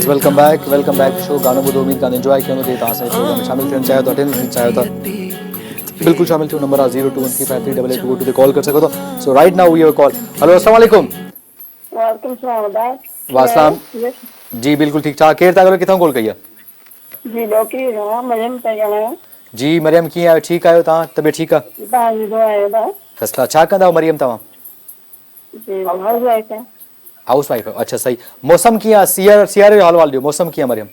Welcome back show गानो ॿुधो उम्मीद कान एंजॉय कयो थे तव्हां असांजे प्रोग्राम में शामिल थियणु चाहियो था अटेंड थियणु चाहियो था बिल्कुलु शामिल थियो नंबर आहे 021353822 ते कॉल करे सघो था so right now we have call hello अस्सलाम वालेकुम वालेकुम सलाम वासलाम जी बिल्कुलु ठीक ठाक केरु था ॻाल्हायो किथां कॉल कई आहे जी डॉक्टरी मरियम था ॻाल्हायां जी मरियम कीअं आहियो ठीकु आहियो तव्हां तबियत ठीकु आहे तव्हांजी दुआ आहे फर्स्ट क्लास छा कंदा आहियो मरियम तव्हां जी हाउस वाइफ है हाउस वाइफ अच्छा सही मौसम कीअं आहे सियारे जो हाल वाल ॾियो मौसम कीअं आहे मरियम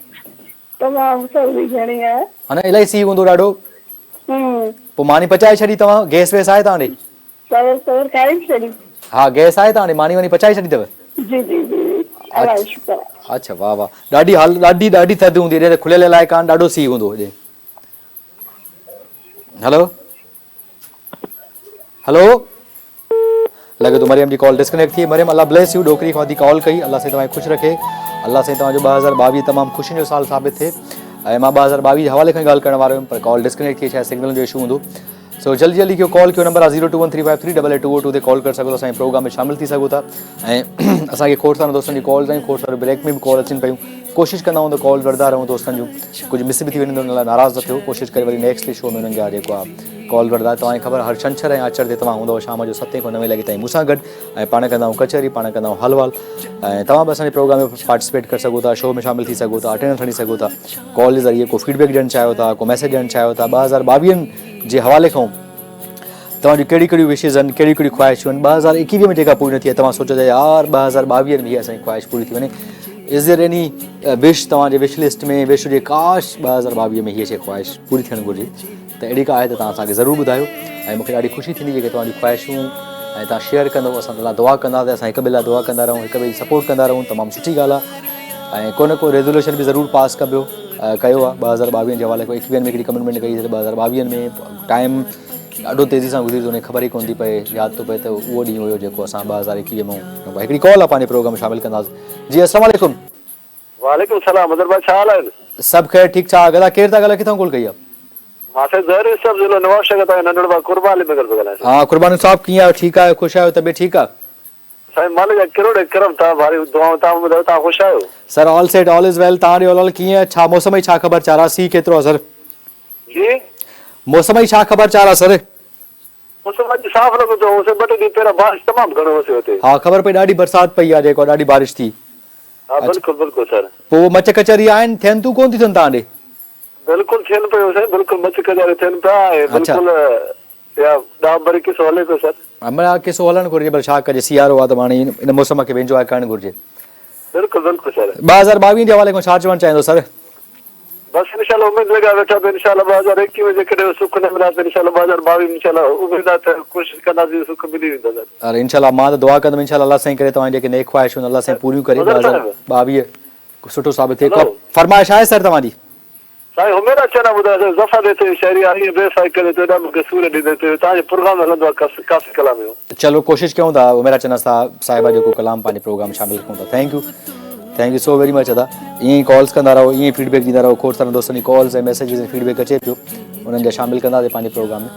तमामु सर्दी घणी आहे अञा इलाही सी हूंदो ॾाढो पोइ मानी पचाए छॾी तव्हां गैस वैस आहे तव्हां ॾे सवर खाई छॾी हा गैस आहे तव्हां ॾे मानी वानी पचाए छॾी अथव जी जी जी अलाए शुक्र अच्छा वाह वाह ॾाढी थधि हूंदी हेॾे खुलियल इलाइक़ा आहिनि ॾाढो सी हूंदो हेॾे हेलो हेलो लॻे थो मरियम जी कॉल डिस्कनेक्ट थी मरियम अल्लाह ब्लेस यू डोकरी खां वठी कॉल कई अल्लाह साईं तव्हांखे ख़ुशि रखे अल्लाह साईं तव्हांजो 2022 तमामु ख़ुशियुनि जो साल साबित थिए ऐं मां 2022 जे हवाले खां ॻाल्हि करण वारो हुयुमि पर कॉल डिस्कनेक्ट थी छा सिग्नल जो इशू हूंदो सो जल्दी कयो कॉल कयो नंबर आहे 02135388222 ते कॉल करे सघो था असांजे प्रोग्राम में शामिल थी सघो था ऐं असांखे खोड़ सारा दोस्तनि जी कॉल्स आहिनि खोड़ सारे ब्रेक में बि कॉल अचनि पियूं कोशिशि कंदा आहियूं त कॉल वठंदा रहूं दोस्तनि जूं कुझु मिस बि थी वञे त हुन लाइ नाराज़ न थियो कोशिशि करे वरी नेक्स्ट शो में हुननि जा जेको आहे कॉल वठंदा तव्हांखे ख़बर हर छंछर ऐं आचर ते तव्हां हूंदव शाम जो 7 खां 9 लॻे ताईं मूंसां गॾु ऐं पाण कंदा आहियूं कचहरी पाण कंदा आहियूं हलवाल ऐं तव्हां बि असांजे प्रोग्राम में पार्टिसिपेट करे सघो था शो में शामिल थी सघो था अटेंड खणी सघो था कॉल जे ज़रिए को फीडबैक ॾियणु चाहियो था को मैसेज ॾियणु चाहियो था 2022 जे हवाले खां तव्हांजी कहिड़ी विशेज़ आहिनि कहिड़ी ख़्वाहिशूं आहिनि 2021 में जेका पूरी न थी आहे तव्हां सोचो था यार 2022 में असांजी ख़्वाहिश पूरी थी वञे इज़ देयर एनी विश तव्हांजे विश लिस्ट में विश हुजे काश 2022 में हीअ शइ ख़्वाहिश पूरी थियणु घुरिजे त अहिड़ी का आहे त तव्हां असांखे ज़रूरु ॿुधायो ऐं मूंखे ॾाढी ख़ुशी थींदी जेके तव्हांजी ख़्वाहिशूं ऐं तव्हां शेयर कंदव असां लाइ दुआ कंदा त असां हिक ॿिए लाइ दुआ कंदा रहूं हिक ॿिए जी सपोर्ट कंदा रहूं तमामु सुठी ॻाल्हि आहे ऐं को न को रेज़ोल्यूशन बि ज़रूरु पास कयो आहे 2022 जे हवाले खां 21 में हिकिड़ी कमिटमेंट कई 2022 में टाइम ॾाढो तेज़ी सां गुज़री थो वञे ख़बर ई कोन थी पए यादि थो पए त उहो ॾींहुं हुयो जेको असां 2021 में हिकिड़ी कॉल आहे पंहिंजे प्रोग्राम में शामिल कंदासीं जी अस्सलाम वालेकुम वालेकुम सलाम अदर भाई छा हाल आहे सभु ख़ैर ठीकु ठाक दादा केरु था ॻाल्हायो किथां कॉल कई आहे मां ज़हर सब ज़िलो नवाब शहर तां नंढड़ो भाउ कुर्बान अली मगर ॻाल्हायां हा कुर्बानी साहब कीअं आहियो ठीकु आहियो ख़ुशि आहियो तबियत ठीकु आहे साईं मालिक जा करोड़ करम था भारी दुआऊं तव्हां ॿुधायो तव्हां ख़ुशि आहियो sir all set all is well तव्हां ॾियो ऑल कीअं छा मौसम जी छा ख़बर चाह रहा सी केतिरो आहे सर जी मौसम जी छा ख़बर चाह रहा सर मौसम अॼु साफ़ लॻो थो ॿ टे ॾींहं पहिरियों बारिश तमामु घणो हुओसीं हुते हा ख़बर पई ॾाढी बरसाति पई आहे जेको ॾाढी बारिश थी हा बिल्कुलु सर पोइ मच कचहरी आहिनि थियनि तूं कोन थी थियनि तव्हां ॾे बिल्कुलु थियनि पियो साईं बिल्कुलु मच कचहरी थियनि पिया ऐं बिल्कुलु या ॾाढो भरी किसो हले पियो सर हमरा किसो हलणु घुरिजे पर छा कजे सियारो आहे त हाणे इन मौसम खे बि एंजॉय करणु घुरिजे बिल्कुलु सर 2022 जे हवाले खां छा चवणु चाहींदो सर बस इंशाल्लाह उम्मीद लगा बैठा तो इंशाल्लाह 2021 में जेकॾहिं सुख न मिला तो इंशाल्लाह 2022 इंशाल्लाह उम्मीद आहे त कोशिशि कंदासीं सुख मिली वेंदो सर अरे इंशाल्लाह मां त दुआ कंदुमि इंशाल्लाह अल्लाह साईं करे तव्हां जेके नेक ख़्वाहिशूं अल्लाह साईं पूरियूं करे 2022 सुठो साबित थिए को फरमाइश आहे सर तव्हांजी साईं हुमेरा चना ॿुधायो ज़फ़ा देते शहरी आई बेसाई करे तो ॾाढो मूंखे सूर ॾींदे ते तव्हांजो प्रोग्राम हलंदो आहे काफ़ी कलाम जो चलो कोशिशि कयूं था उमेरा चना साहिबा जेको कलाम पंहिंजे प्रोग्राम शामिल कयूं था thank you so very much अदा ईअं ई कॉल्स कंदा रहो ईअं ई फीडबैक ॾींदा रहो खोड़ सारा दोस्तनि जी कॉल्स ऐं मैसेजिस ऐं फीडबैक अचे पियो उन्हनि जा शामिल कंदासीं पंहिंजे प्रोग्राम में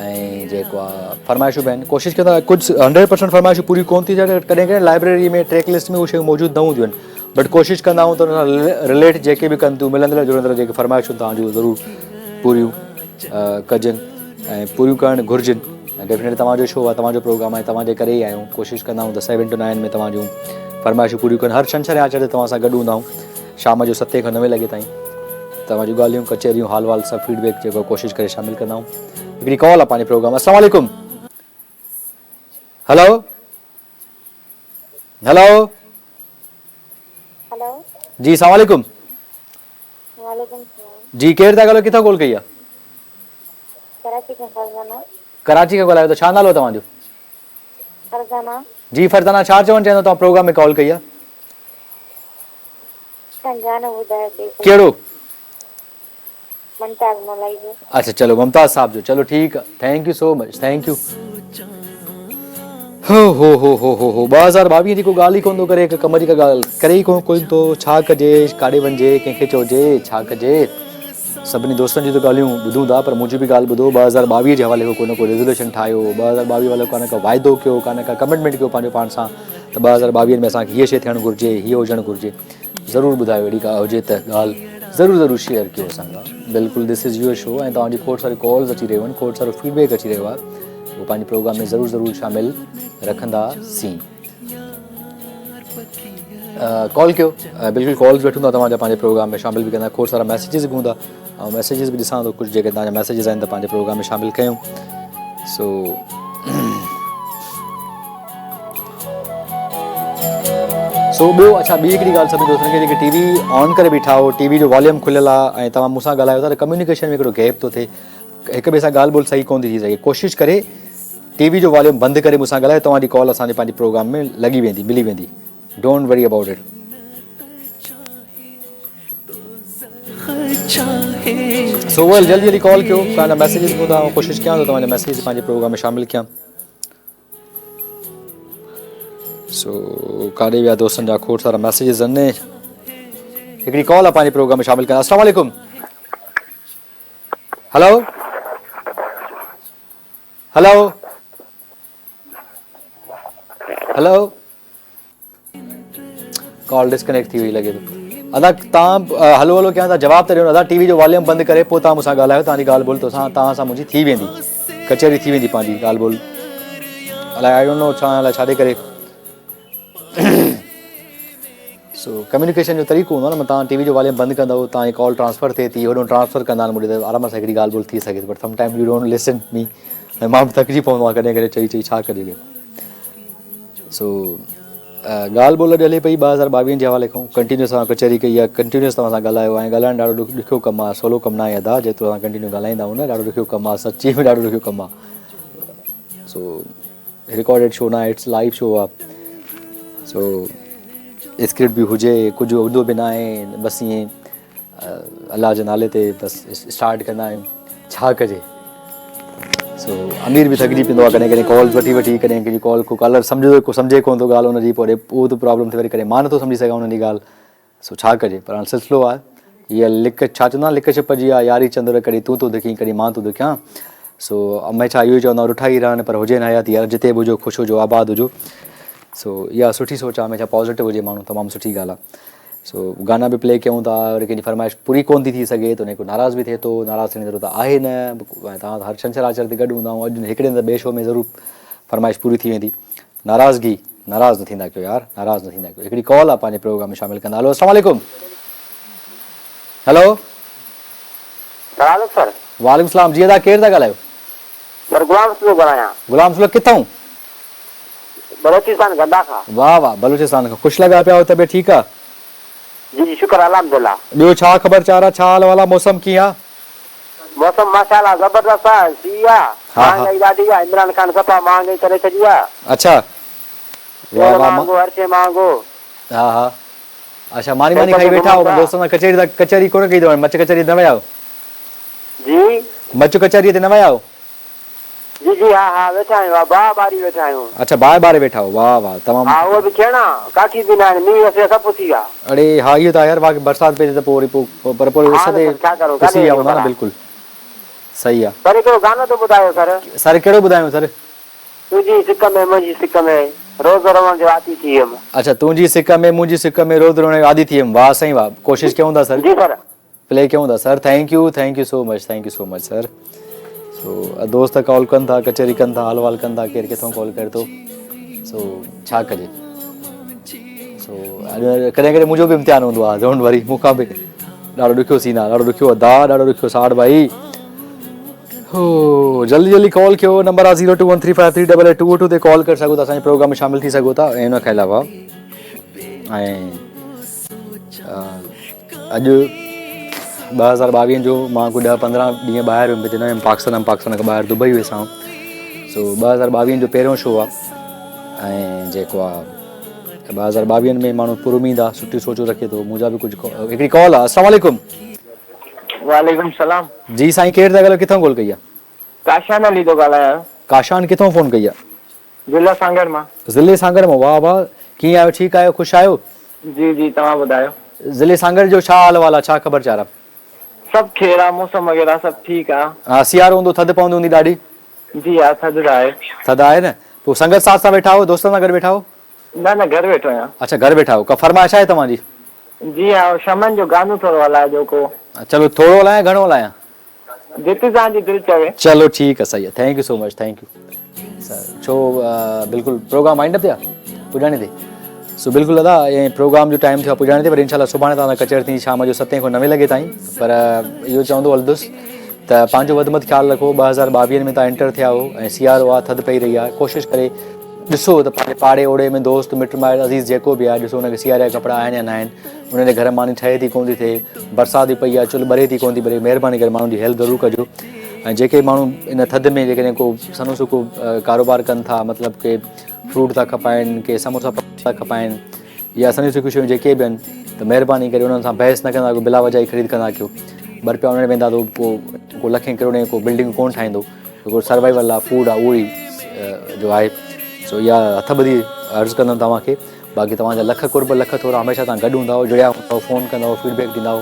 ऐं जेको आहे फरमाइशूं बि आहिनि कोशिशि कंदा कुझु 100% फरमाइशूं पूरियूं कोन थी थियनि कॾहिं लाइब्रेरी में ट्रैक लिस्ट में उहे शयूं मौजूदु न हूंदियूं आहिनि बट कोशिशि कंदा आहियूं त हुन सां रिलेट जेके बि कनि थियूं मिलंदड़ जुलंदड़ जेके फरमाइशूं तव्हांजूं ज़रूरु पूरियूं कजनि ऐं पूरियूं करणु घुरिजनि ऐं डेफिनेटली तव्हांजो शो आहे तव्हांजो प्रोग्राम आहे तव्हांजे करे ई आहियूं कोशिशि कंदा आहियूं त 7 to 9 में तव्हांजूं फरमाइशूं पूरियूं कनि हर छंछर आचर ते तव्हां सां गॾु हूंदा आहियूं शाम जो 7 खां 9 लॻे ताईं तव्हांजूं ॻाल्हियूं कचहरियूं हाल वाल सभु फीडबैक जेको कोशिशि करे शामिल कंदा आहियूं हिकिड़ी कॉल आहे पंहिंजे प्रोग्राम अस्सलाम वालेकुम हेलो हेलो जी अस्सलाम वालेकुम जी केरु था ॻाल्हायो किथां कॉल कई आहे कराची खां ॻाल्हायो त छा नालो तव्हांजो जी फरज़ाना छा चवणु चाहींदो तव्हां प्रोग्राम में कॉल कई आहे कहिड़ो अच्छा चलो मुमताज़ साहब जो चलो ठीकु आहे thank you so much thank U हो 2022 जी को ॻाल्हि ई कोन थो करे हिकु कम जी का ॻाल्हि करे ई कोन थो छा कजे काॾे वञिजे कंहिंखे चइजे छा कजे सभिनी दोस्तनि जी त ॻाल्हियूं ॿुधूं था पर मुंहिंजी बि ॻाल्हि ॿुधो 2022 जे हवाले खां को न को रेज़ोल्यूशन ठाहियो 2022 वाले कान का वाइदो कयो कान का कमिटमेंट कयो पंहिंजो पाण सां त 2022 में असांखे हीअ शइ थियणु घुरिजे, हीअ हुजणु घुरिजे, ज़रूरु ॿुधायो अहिड़ी का हुजे त ॻाल्हि ज़रूरु शेयर कयो असां सां। बिल्कुलु दिस इज़ योर शो ऐं तव्हांजी खोड़ सारी कॉल्स अची रहियूं आहिनि, खोड़ सारो फीडबैक अची रहियो आहे, उहो पंहिंजे प्रोग्राम में ज़रूरु शामिलु रखंदासीं। कॉल कयो, बिल्कुलु कॉल्स वठूं था तव्हांजा, पंहिंजे प्रोग्राम में शामिलु बि कंदा, खोड़ सारा मैसेजिस बि हूंदा ऐं मैसेजिस बि ॾिसां थो, कुझु जेके तव्हांजा मैसेजिस आहिनि त पंहिंजे प्रोग्राम में शामिलु कयूं। सो ॿियो अच्छा ॿी हिकिड़ी ॻाल्हि सभिनी दोस्तनि खे जेके टीवी ऑन करे बीठा हो, टीवी जो वॉल्यूम खुलियल आहे ऐं तव्हां मूंसां ॻाल्हायो था त कम्युनिकेशन में हिकिड़ो गैप थो थिए, हिक ॿिए सां ॻाल्हि ॿोल्हि सही कोन थी थी सघे। कोशिशि करे टीवी जो वॉल्यूम बंदि करे मूंसां ॻाल्हायो, तव्हांजी कॉल असांजे पंहिंजे प्रोग्राम में लॻी वेंदी, मिली वेंदी, डोंट वरी अबाउट इट। सो वेल जल्दी जल्दी कॉल कयो, तव्हांजा मैसेजिस ॿुधा, कोशिशि कयां थो तव्हांजा मैसेज पंहिंजे प्रोग्राम में शामिलु कयां। सो काॾे विया दोस्तनि जा खोड़ सारा मैसेजिस आहिनि, हिकिड़ी कॉल आहे पंहिंजे प्रोग्राम में शामिलु कयां। अस्सलाम वालेकुम। Hello hello hello, call disconnect थी वई लॻे थो। अदा तव्हां हलो हलो कयां था, जवाबु त ॾियो न अदा, टीवी जो वॉल्यूम बंदि करे पोइ तव्हां मूंसां ॻाल्हायो, तव्हांजी ॻाल्हि ॿोल्हि तव्हां सां मुंहिंजी थी वेंदी, कचहरी थी वेंदी पंहिंजी ॻाल्हि ॿोल्हि। अलाए आई डोंट नो छा अलाए छाजे करे। सो कम्युनिकेशन जो तरीक़ो हूंदो आहे न, तव्हां टीवी जो वॉल्यूम बंदि कंदव, तव्हांजी कॉल ट्रांसफर थिए थी, होॾो ट्रांसफर कंदा आहिनि मुंहिंजे त आराम सां हिकिड़ी ॻाल्हि ॿोल्हि थी सघे थी, but sometime U don't listen me, ऐं मां बि थकिजी पवंदो आहे कॾहिं कॾहिं चई चई छा कजे। सो ॻाल्हि ॿोल्हि हले पई 2022 जे हवाले खां, कंटिन्यूस तव्हां कचहरी कई आहे, कंटिन्यूस तव्हां सां ॻाल्हायो ऐं ॻाल्हाइणु ॾाढो ॾुखियो कमु आहे, सवलो कमु न आहे अदा, जेतिरो तव्हां कंटिन्यू ॻाल्हाईंदा आहियो न, ॾाढो ॾुखियो कमु आहे, सची में ॾाढो ॾुखियो कमु आहे। सो रिकॉर्डेड शो न आहे, इट्स लाइव शो आहे। सो स्क्रिप्ट बि हुजे, कुझु हूंदो बि न आहे, बसि ईअं अलाह जे नाले ते बसि स्टार्ट कंदा आहियूं, छा कजे। सो अमीर बि थकिजी पवंदो आहे कॾहिं कॾहिं कॉल्स वठी वठी, कॾहिं कंहिंजी कॉल को कलर सम्झे कोन थो ॻाल्हि हुनजी, पोइ उहो त प्रॉब्लम थिए, वरी कॾहिं मां नथो सम्झी सघां हुनजी ॻाल्हि। सो छा कजे, पर हाणे सिलसिलो आहे, हीअ लिक छा चवंदा लिक छिप जी आहे यारी चंद्र, कॾहिं तूं थो दुखी कॾहिं मां थो दुखियां। सो हमेशह इहो चवंदा रुठा ई रहनि, पर हुजे न हयाती, जिते बि हुजो ख़ुशि हुजो, आबाद हुजो। सो इहा सुठी सोच आहे, हमेशह पॉज़िटिव हुजे माण्हू, तमामु सुठी ॻाल्हि आहे। सो गाना बि प्ले कयूं था, वरी कंहिंजी फरमाइश पूरी कोन थी सघे त उन को नाराज़ बि थिए थो, नाराज़ थियण जी ज़रूरत आहे न, तव्हां हर छंछरु आचर ते गॾु हूंदा आहियूं, अॼु हिकिड़े हंधि ॿिए शो में ज़रूरु फरमाइश पूरी थी वेंदी। नाराज़गी नाराज़ न थींदा कयो यार, नाराज़ न थींदा कयो। हिकिड़ी कॉल आहे पंहिंजे प्रोग्राम में शामिलु कंदा। हलो अस्सलाम वालेकुम। Hello sir. वालेकुम सलाम जी, अदा केरु था ॻाल्हायो? सर गुलाम सुलो ॻाल्हायां। गुलाम सुलो किथां? बलोचिस्तान गंदा खां। वाह वाह, बलोचिस्तान खां। ख़ुशि लॻा पिया हो, तबियत ठीकु आहे? जी जी शुक्र अल्हम्दुलिल्लाह। ॿियो छा ख़बर चार आहे, छा हाल वाला, मौसम कीअं आहे? मौसम माशाअल्लाह ज़बरदस्त आहे, सी आहे, महांगाई ॾाढी आहे, इमरान खान सफ़ा महांगाई करे छॾी आहे। अच्छा वाह वाह, महांगो हर शइ महांगो। हा हा, अच्छा मानी मानी खाई वेठा हो दोस्तनि सां, कचहरी कोन कई अथव, मच कचहरी न विया आहियो? जी मच कचहरीअ ते न विया आहियो? जी जी हा हा वेठा आहियूं, बाह बारी वेठा आहियूं। अच्छा बार बार वेठा हो, वाह वाह तमामु। हा उहो बि थियणा काठी बि न आहे, मींहुं वसे सभु थी विया। अड़े हा इहो त यार बाक़ी बरसाति पए त पोइ वरी पर पोइ उस ते पुसी विया हूंदा न, बिल्कुलु सही आहे। सर हिकिड़ो गानो थो ॿुधायो सर। सर कहिड़ो ॿुधायूं सर? तुंहिंजी सिक में मुंहिंजी सिक में रोज़ रहण जो आदी थी वियुमि। अच्छा तुंहिंजी सिक में मुंहिंजी सिक में रोज़ रहण जो आदी थी वियुमि, वाह साईं वाह। कोशिशि कयूं था सर, जी सर प्ले कयूं था sir. Thank you so much sir. So दोस्त कॉल कनि था, कचहरी कनि था, हाल वाल कनि था, केरु किथां कॉल करे थो। सो छा कजे। सो कॾहिं कॾहिं मुंहिंजो बि इम्तिहान हूंदो आहे, डोंट वरी, मूंखां बि ॾाढो ॾुखियो सीन आहे, ॾाढो ॾुखियो अदा, ॾाढो ॾुखियो साड़ भाई। हो जल्दी जल्दी कॉल कयो, नंबर आहे 0213538822 ते कॉल करे सघो था, असांजे प्रोग्राम में शामिलु थी सघो था। ऐं हिन खां अलावा ऐं अॼु 2022 जो मां को 10-15 ॾींहं ॿाहिरि वियुमि, हिते न हुयुमि, पाकिस्तान खां ॿाहिरि दुबई वियुसि आउं। सो 2022 जो पहिरियों शो आहे ऐं जेको आहे 2022 में माण्हू पूरी उमीद आहे, सुठी सोचूं रखे थो। मुंहिंजा बि कुझु हिकिड़ी कॉल आहे। अस्सलाम वालेकुम। वालेकुम सलाम। जी साईं केरु था ॻाल्हायो, किथां कॉल कई आहे? काशान अली थो ॻाल्हायां। काशान किथां फ़ोन कई आहे? ज़िला सांगर मां। ज़िले सांगर मां, वाह वाह। कीअं आहियो, ठीकु आहियो, ख़ुशि आहियो? जी जी तव्हां ॿुधायो। ज़िले सांगर जो छा हाल वाल आहे, छा ख़बर चार आहे? सभु खेर आहे, मौसम वग़ैरह सभु ठीकु आहे। हा सियारो हूंदो, थधि पवंदी हूंदी ॾाढी? जी हा थधि आहे। थधि आहे न। पोइ संगत साथ सां वेठा हो, दोस्तनि सां गॾु वेठा हो? न न घर वेठो आहियां। अच्छा घर वेठा आहियो, का फरमाइश आहे तव्हांजी? जी हाँ, शमन जो गानो थोरो हलाए जेको चलो थोरो हलायां घणो हलायां? जिते तव्हांजी दिलि चवे। चलो ठीकु आहे, सही आहे, thank you so much, thank U sir. छो बिल्कुलु प्रोग्राम वाइंड अप थिया पुॼाणे ते? सो बिल्कुलु दादा, ऐं प्रोग्राम जो टाइम थियो आहे पुॼाणे ते, पर इनशाला सुभाणे तव्हां कचहरी थी शाम जो 7 खां 9 लॻे ताईं। पर इहो चवंदो हलंदुसि त पंहिंजो वधि में वधि ख़्यालु रखो। 2022 में तव्हां एंटर थिया हो ऐं सियारो आहे, थधि पई रही आहे, कोशिशि करे ॾिसो त पंहिंजे पाड़े ओड़े में दोस्त मिट माइट अज़ीज़ जेको बि आहे, ॾिसो हुनखे सियारे जा कपिड़ा आहिनि या न आहिनि, उनजे घर मानी ठहे थी कोन थी थिए, बरसाति पई आहे, चुल्ह ॿरे थी कोन थी ॿरे, महिरबानी करे माण्हुनि जी हेल्प ज़रूरु कजो। ऐं जेके माण्हू इन थधि में जेकॾहिं को सनो सुको कारोबार कनि था, मतिलबु के फ्रूट था खपाइनि, के समोसा था खपाइनि या सनी सुखियूं शयूं जेके बि आहिनि, त महिरबानी करे उन्हनि सां बहस न कंदा कयो, बिला वजाई ख़रीद कंदा कयो। 2 रुपया उन में वेंदा त को लखें करोड़े को बिल्डिंग कोन ठाहींदो, जेको सर्वाइवल आहे, फूड आहे, उहो ई जो आहे। सो इहा हथ ॿधी अर्ज़ु कंदुमि तव्हांखे। बाक़ी तव्हांजा लख कुर्ब लख थोरा हमेशह तव्हां गॾु हूंदा, जुड़िया हूंदा, फ़ोन कंदा, फीडबैक ॾींदा।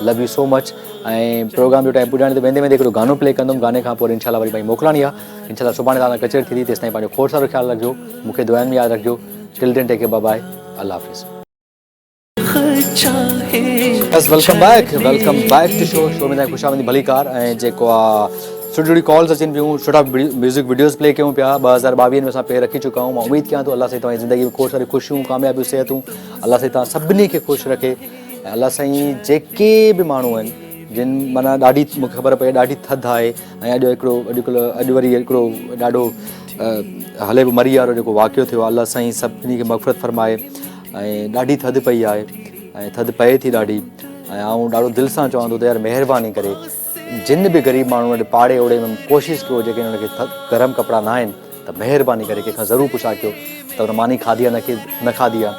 Love you so much. ऐं प्रोग्राम जो टाइम पुॼाणे ते वेंदे वेंदे हिकिड़ो गानो प्ले कंदुमि, गाने खां पोइ इनशाला वरी भाई मोकिलाणी आहे। इनशाला सुभाणे तव्हां कचहरी थींदी, तेसिताईं पंहिंजो खोड़ सारो ख़्यालु रखिजो, मूंखे दुआनि में यादि रखिजो। Till then take care, bye bye, अल्लाह हाफ़िज़। वेलकम बैक टू शो में तव्हांजी ख़ुशामदी भली कार। ऐं जेको आहे सुठी सुठी कॉल्स अचनि पियूं, सुठा म्यूज़िक वीडियोज़ प्ले कयूं पिया। 2022 में असां पेर रखी चुका आहियूं। मां उमेदु कयां थो अल्लाह साईं तव्हांजी ज़िंदगी में खोड़ सारी ख़ुशियूं, कामयाबियूं, सिहतूं अल्लाह साईं तव्हां सभिनी खे ख़ुशि रखे। ऐं अल्लाह साईं जेके बि माण्हू आहिनि जिन माना ॾाढी मूंखे ख़बर पए ॾाढी थधि आहे, ऐं अॼु वरी हिकिड़ो ॾाढो हले बि मरी वारो जेको वाक़ियो थियो आहे, अल्लाह साईं सभिनी खे मग़फ़िरत फरमाए। ऐं ॾाढी थधि पई आहे ऐं थधि पए थी ॾाढी। ऐं आउं ॾाढो दिलि सां चवां थो त यार महिरबानी करे जिन बि ग़रीब माण्हू वटि पाड़े ओड़े में कोशिशि कयो, जेके हुनखे गरम कपिड़ा न आहिनि, त महिरबानी करे कंहिंखां ज़रूरु पुछा कयो त हुन मानी खाधी आहे न खाधी आहे,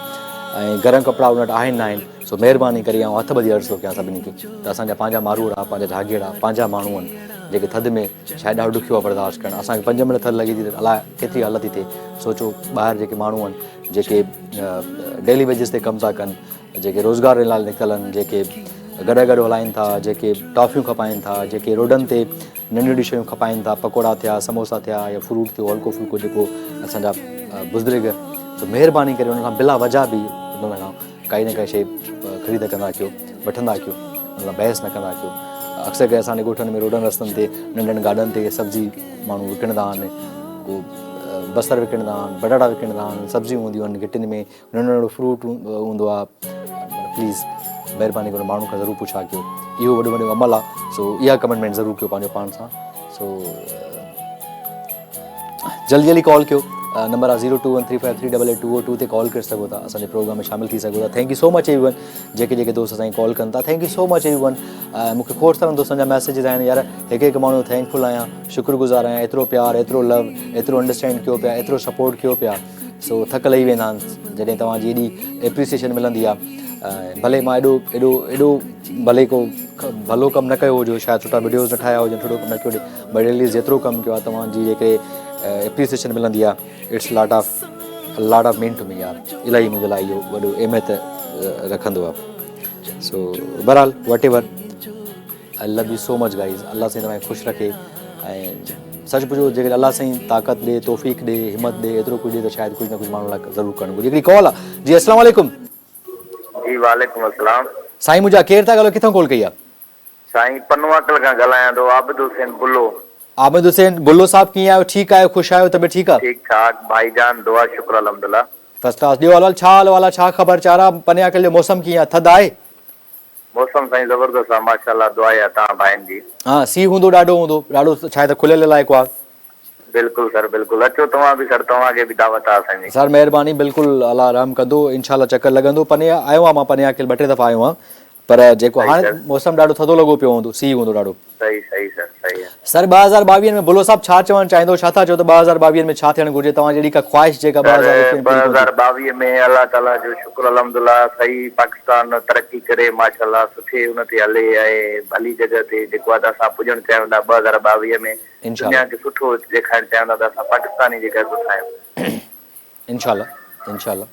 ऐं गरम कपिड़ा हुन वटि आहिनि न आहिनि। सो महिरबानी करे ऐं हथ ॿधी अर्ज़ु थो कयां सभिनी खे त असांजा पंहिंजा मारूड़ आहे, पंहिंजा जागीर आहे, पंहिंजा माण्हू आहिनि जेके थधि में शायदि ॾाढो ॾुखियो आहे बर्दाश्त करणु। असांखे 5 मिंट थधि लॻी थी त अलाए केतिरी हालत थी थिए। सोचो ॿाहिरि जेके माण्हू आहिनि जेके डेली वेजिस ते कमु था कनि, जेके रोज़गार जे लाइ निकितल आहिनि, जेके गॾु हलाइनि था, जेके टॉफ़ियूं खपाइनि था, जेके रोडनि ते नंढियूं नंढियूं शयूं खपाइनि था, पकोड़ा थिया, समोसा थिया या फ्रूट थियो, हल्को फुल्को जेको असांजा बुज़ुर्ग, त महिरबानी करे हुन खां बिला वजह बि हुन खां काई न काई शइ ख़रीद कंदा कयो, वठंदा कयो, हुन खां बहस न कंदा कयो। अक्सर करे असांजे ॻोठनि में रोडनि रस्तनि ते नंढनि गाॾनि ते सब्जी माण्हू विकिणंदा आहिनि, को बसर विकिणंदा आहिनि, पटाटा विकिणंदा आहिनि, सब्जियूं हूंदियूं आहिनि गिटियुनि में, नंढो नंढो फ्रूट हूंदो आहे। प्लीज़ महिरबानी करे माण्हू खां ज़रूरु पुछा कयो, इहो वॾो वॾो अमल आहे। सो इहा कमिटमेंट ज़रूरु कयो पंहिंजो पाण सां। सो जल्दी जल्दी कॉल कयो, नंबर आहे 0213538822 ते कॉल करे सघो था, असांजे प्रोग्राम में शामिलु थी सघो था। Thank you so much everyone जेके दोस्त असांखे कॉल कनि था। Thank you so much everyone. मूंखे खोड़ सारनि दोस्तनि जा मैसेजिस आहिनि, यार हिकु माण्हू थैंकफुल आहियां, शुक्रगुज़ार आहियां, एतिरो प्यार, एतिरो लव, एतिरो अंडरस्टैंड कयो पिया, एतिरो सपोर्ट कयो पिया। सो थक लही वेंदा आहिनि जॾहिं तव्हांजी एॾी एप्रिसिएशन मिलंदी आहे। भले मां एॾो भले को भलो कमु न कयो हुजे, शायदि सुठा वीडियोज़ न ठाहिया हुजनि, सुठो कमु न कयो हुजे, बट एटलीस्ट जेतिरो कमु कयो आहे तव्हांजी जेके एप्रिसिएशन मिलंदी आहे, it's lot of mean to me यार, इलाही मुंहिंजे लाइ इहो वॾो अहमियत रखंदो आहे। सो बहरहाल whatever, I love you so much guys. अल्लाह साईं तव्हांखे ख़ुशि रखे। ऐं सच पुछो जेकॾहिं अल्लाह साईं ताक़त ॾे, तौफ़ीक़ ॾे, हिमत ॾे, एतिरो कुझु ॾे त शायदि कुझु न कुझु माण्हू लाइ ज़रूरु करणु घुरिजे। हिकिड़ी कॉल आहे जी, अस्सलाम वालेकुम। जी वालेकुम अस्सलाम। साईं मुंहिंजा केरु था ॻाल्हायो, किथां कॉल कई आहे? साईं पनवाकल खां ॻाल्हायां थो, आबिद हुसैन बुल्लो। आबिद हुसैन बुल्लो साहब, कीअं आहियो? ठीकु आहियो? ख़ुशि आहियो? तबियत ठीकु आहे? ठीक ठाक भाईजान, दुआ शुक्र अल्हम्दुलिल्लाह। First class. ॿियो हाल छा हाल वाला, छा ख़बर चारा? पनियाकल जो मौसम कीअं आहे? थधि आहे? मौसम साईं ज़बरदस्त आहे माशाल्लाह, दुआ आहे तव्हां भाइनि जी। हाँ सीउ हूंदो, ॾाढो छा आहे त खुलियल इलाइक़ो आहे। बिल्कुलु सर बिल्कुलु, अचो तव्हां बि सर, तव्हांखे बि दावत आहे असांजी। सर महिरबानी, बिल्कुलु अल्लाह रहम कंदो, इंशाल्लाह चकर लॻंदो। पने आयो आहियां मां पनियाकल 2 टे दफ़ा आयो आहियां, पर जेको हाणे मौसम ॾाढो थधो लॻो पियो हूंदो, सीउ हूंदो ॾाढो। सही सही सर, सही आहे सर 2022 में बुल्लो साहब छा चवणु चाहींदो, छा था चओ त 2022 में छा थियणु घुरिजे? तव्हांजी अहिड़ी का ख्वाहिश जेका 2022 में अल्लाह ताला जो शुक्र अल्हम्दुलिल्लाह, सही पाकिस्तान तरक़ी करे माशाल्लाह सुठे उन ते हले ऐं भली जॻह ते जेको आहे असां पुॼणु चाहियूं था 2022 में, दुनिया खे सुठो ॾेखारणु चाहियूं था त असां पाकिस्तानी जेका सुठा आहियूं इंशाल्लाह।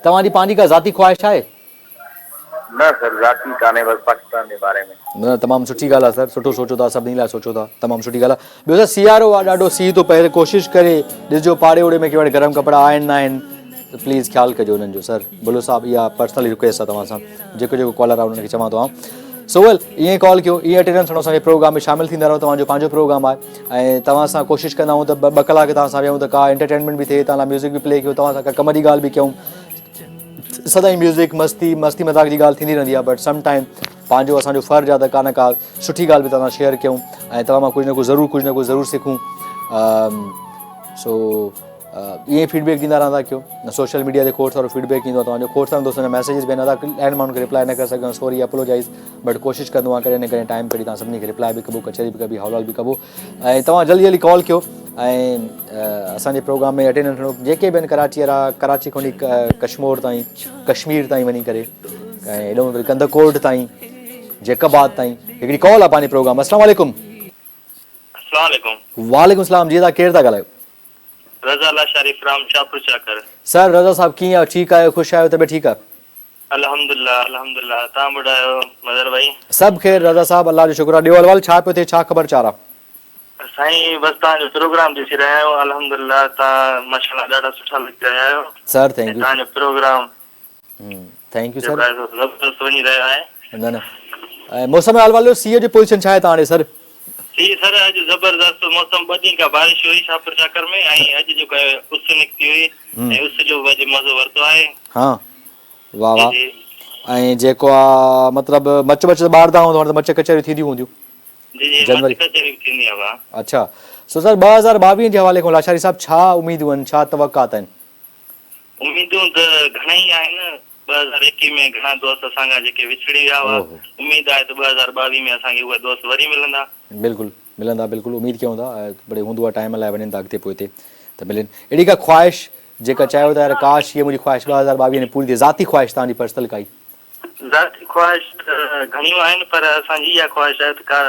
तव्हांजी पंहिंजी का ज़ाती ख्वाहिश आहे? न सर, ज़ाती कान्हे, बसि पाकिस्तान जे बारे में। न, तमामु सुठी ॻाल्हि आहे सर, सुठो सोचो था, सभिनी लाइ सोचो था, तमामु सुठी ॻाल्हि आहे। ॿियो सर सियारो आहे, ॾाढो सीउ थो पए, कोशिशि करे ॾिसजो पाड़े ओड़े में कंहिं वटि गरम कपिड़ा आहिनि न आहिनि, प्लीज़ ख्याल कजो उन्हनि जो सर बुलो साहब इहा पर्सनली रिक्वेस्ट आहे तव्हां सां जेको कॉलर आहे उन्हनि खे चवां थो सो वेल ईअं कॉल कयो ईअं अटेंडेंस खणो असांजे प्रोग्राम में शामिल थींदा रहो तव्हांजो पंहिंजो प्रोग्राम आहे ऐं तव्हां सां कोशिशि कंदा आहियूं त ॿ कलाक तव्हां सां वेहूं त का एंटरटेनमेंट बि थिए तव्हां लाइ म्यूज़िक बि प्ले कयो तव्हां सां का कम जी ॻाल्हि बि कयूं सदाईं म्यूज़िक मस्ती मज़ाक जी ॻाल्हि थींदी रहंदी आहे बट सम टाइम पंहिंजो असांजो फ़र्ज़ु आहे त का न का सुठी ॻाल्हि बि तव्हां सां शेयर कयूं ऐं तव्हां मां कुझु न कुझु ज़रूरु सिखूं सो ईअं फीडबैक ॾींदा रहंदा कयो सोशल मीडिया ते खोड़ सारो फीडबैक ईंदो आहे तव्हांजो खोड़ सारा दोस्तनि जा मैसेजिस बि नथा एंड माण्हुनि खे रिप्लाई न करे सघां सॉरी अपोलोजाइज़ बट कोशिशि कंदो आहियां कॾहिं न कॾहिं टाइम कढी तव्हां सभिनी खे रिप्लाई बि कबो कचहरी बि कबी हवाल बि कबो ऐं तव्हां जल्दी कॉल कयो ऐं असांजे प्रोग्राम में अटेंडेंस खणो जेके बि आहिनि कराची वारा कराची खां कश्मीर ताईं वञी करे ऐं हेॾो कंदकोट ताईं जैकबाद ताईं हिकिड़ी कॉल आहे पंहिंजे प्रोग्राम अस्सलाम वालेकुम वालेकुम सलाम जी तव्हां केरु था ॻाल्हायो रज़ा लाशारी फ्रॉम शाहपुर चाकर सर रज़ा साहब कीअं आहियो ठीकु आहियो ख़ुशि आहियो तबियत ठीकु आहे अल्हम्दुलिल्लाह तव्हां ॿुधायो मदर भाई सभु ख़ैर रज़ा साहब अल्लाह जो शुक्र आहे ॾियो अहवाल छा पियो थिए छा ख़बर चार आहे साईं बस तव्हांजो प्रोग्राम ॾिसी रहिया आहियो अल्हम्दुलिल्लाह तव्हां माशाल्लाह ॾाढा सुठा लॻी रहिया आहियो सर थैंक यू तव्हांजो प्रोग्राम थैंक यू जेको सर आहे सो ज़बरदस्त वञी रहियो आहे न ऐं मौसम हाल वालो सीअ जी पोजीशन छा आहे तव्हां ॾे सर जी सर अॼु ज़बरदस्त मौसम ॿ ॾींहं खां बारिश हुई शाहपुर चाकर में ऐं अॼु जेको आहे उस निकिती हुई ऐं उस जो बि अॼु मज़ो वरितो आहे हा वाह वाह जी ऐं जेको आहे मतिलबु मच ॿारदा हूंदो हाणे त मच कचहरियूं थींदियूं हूंदियूं जी जनवरी कचहरी थींदी आहे वाह अच्छा सो सर 2022 जे हवाले खां लाशारी साहब छा उमेदूं आहिनि छा तवक़ात आहिनि उमेदूं त घणेई आहिनि 2021 में घणा दोस्त असांजा जेके विछड़ी विया हुआ उमेद आहे त 2022 में असांखे उहे दोस्त वरी मिलंदा बिल्कुलु मिलंदा बिल्कुलु उमेद कयूं था बड़े हूंदो आहे टाइम लाइ वञनि था अॻिते पोइ हिते त मिलनि अहिड़ी का ख़्वाहिश जेका चाहियो था यार काश ये मुंहिंजी ख़्वाहिश 2022 में पूरी थिए ज़ाती ख़्वाहिश तव्हांजी पर्सनल काई ज़ाती ख़्वाहिश घणियूं आहिनि पर असांजी इहा ख़्वाहिश आहे त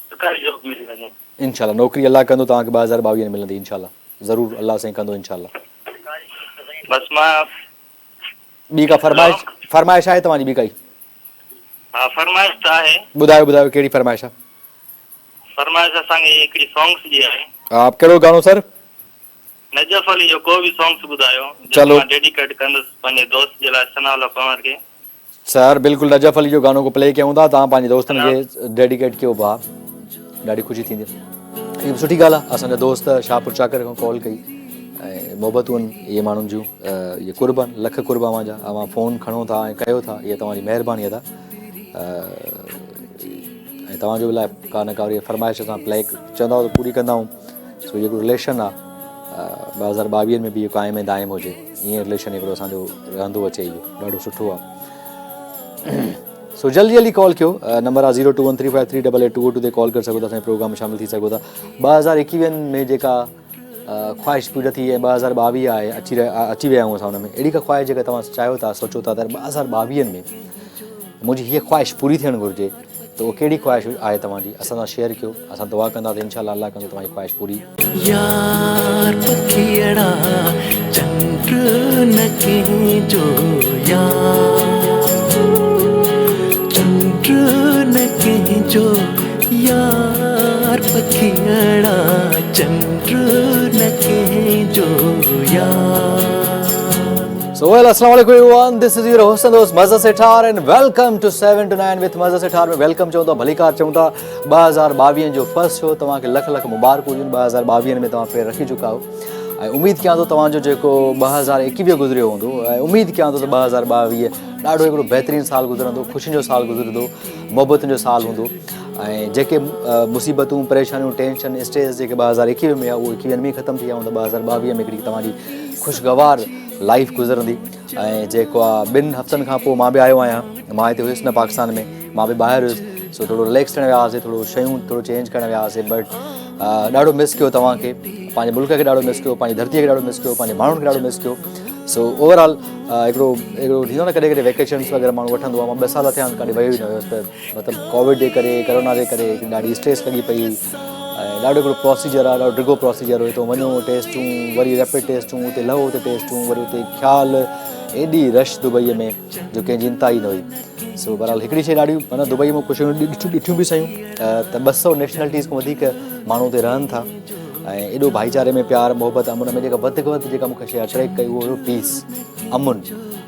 सरकारी जॉब मिली वञे इंशाल्लाह नौकरी अल्लाह कंदो तव्हांखे 2022 में मिलंदी इंशाल्लाह ज़रूरु अल्लाह साईं कंदो इंशाल्लाह बस मां ॿी का फरमाइश आहे तव्हांजी ॿी काई हा फरमाइश त आहे ॿुधायो कहिड़ी फरमाइश आहे फरमाइश असांखे हिकिड़ी सॉन्ग्स जी आहे आप कहिड़ो गानो सर नजफ अली जो को बि सॉन्ग्स ॿुधायो चलो मां डेडिकेट कंदुसि पंहिंजे दोस्त जे लाइ सनाउल्लाह पवार खे सर बिल्कुलु नजफ अली जो गानो को प्ले कयूं था तव्हां पंहिंजे दोस्तनि खे डेडिकेट कयो भाउ ॾाढी ख़ुशी थींदी इहा बि सुठी ॻाल्हि आहे असांजा दोस्त शाहपुर चाकर खां कॉल कई ऐं मोहबतूं आहिनि इहे माण्हुनि जूं इहे कुर्बान लख कुर्बा मुंहिंजा अवां फ़ोन खणो था ऐं कयो था इहा तव्हांजी महिरबानी अदा ऐं तव्हांजो बि लाइ का न का वरी फरमाइश असां प्ले चवंदा त पूरी कंदा आहियूं सो जेको रिलेशन आहे 2022 में बि इहो क़ाइमु ऐं दाइमु हुजे ईअं रिलेशन हिकिड़ो असांजो रहंदो अचे इहो ॾाढो सुठो आहे सो जल्दी कॉल कयो नंबर आहे 0213538822 ते कॉल करे सघो था असांजे प्रोग्राम में शामिल थी सघो था 2021 में जेका ख़्वाहिश पूरी थी ऐं 2022 आहे अची विया आहियूं असां हुन में अहिड़ी का ख़्वाहिश जेका तव्हां चाहियो था सोचो था त 2022 में मुंहिंजी हीअ ख़्वाहिश पूरी थियणु घुरिजे त उहो कहिड़ी ख़्वाहिश आहे तव्हांजी असां सां शेयर कयो असां दुआ कंदा त इंशाल्लाह अल्लाह कंदो तव्हांजी ख़्वाहिश पूरी यार पखियड़ा चंद्र न जो चंद्र न जो यार पखियड़ा चंद्र न जो So well, assalamu alaikum everyone. This is your host and host Mazza Sethar and welcome to 7 to 9 with Mazza Sethar. में वेलकम चऊं था भलीकार चऊं था 2022 जो फर्स्ट शो तव्हांखे लख लख मुबारक हुजनि 2022 में तव्हां पेर रखी चुका आहियो ऐं उमेद कयां थो तव्हांजो जेको 2021 गुज़रियो हूंदो ऐं उमेद कयां थो त 2022 ॾाढो हिकिड़ो बहितरीनु साल गुज़रंदो ख़ुशियुनि जो साल गुज़रंदो मोहबतुनि जो साल हूंदो ऐं जेके मुसीबतूं परेशानियूं टेंशन स्ट्रेस जेके 2021 में आहे उहो 21 में ख़तमु थी विया हूंदा 2022 में हिकिड़ी तव्हांजी ख़ुशगवार लाइफ गुज़रंदी ऐं जेको आहे 2 हफ़्तनि खां पोइ मां बि आयो आहियां मां हिते हुयुसि न पाकिस्तान में मां बि ॿाहिरि हुयुसि सो थोरो रिलैक्स थियणु वियासीं थोरो शयूं थोरो चेंज करणु वियासीं बट ॾाढो मिस कयो तव्हांखे पंहिंजे मुल्क खे ॾाढो मिस कयो पंहिंजी धरतीअ खे ॾाढो मिस कयो पंहिंजे माण्हुनि खे ॾाढो मिस कयो सो ओवरऑल हिकिड़ो थींदो न कॾहिं कॾहिं वेकेशन्स वग़ैरह माण्हू वठंदो आहे मां 2 साल थिया आहिनि काॾे वियो ई न हुयुसि त मतिलबु कोविड जे करे करोना जे करे ॾाढी स्ट्रेस लॻी पई ऐं ॾाढो हिकिड़ो प्रोसीजर आहे ॾाढो ड्रिगो प्रोसीजर हुयो त वञो टेस्टूं वरी रैपिड टेस्टूं हुते लहो हुते टेस्टूं वरी हुते ख़्यालु एॾी रश दुबईअ में जो कंहिंजी इंता ई न हुई सो बहरहाल हिकिड़ी शइ ॾाढियूं माना दुबई में कुझु ॾिठियूं बि सयूं त 200 नेशनलिटीज़ खां वधीक माण्हू हुते रहनि था ऐं एॾो भाईचारे में प्यार मोहबत अमन में जेका वधि जेका मूंखे शइ अट्रैक्ट कई उहो हुयो पीस अमुन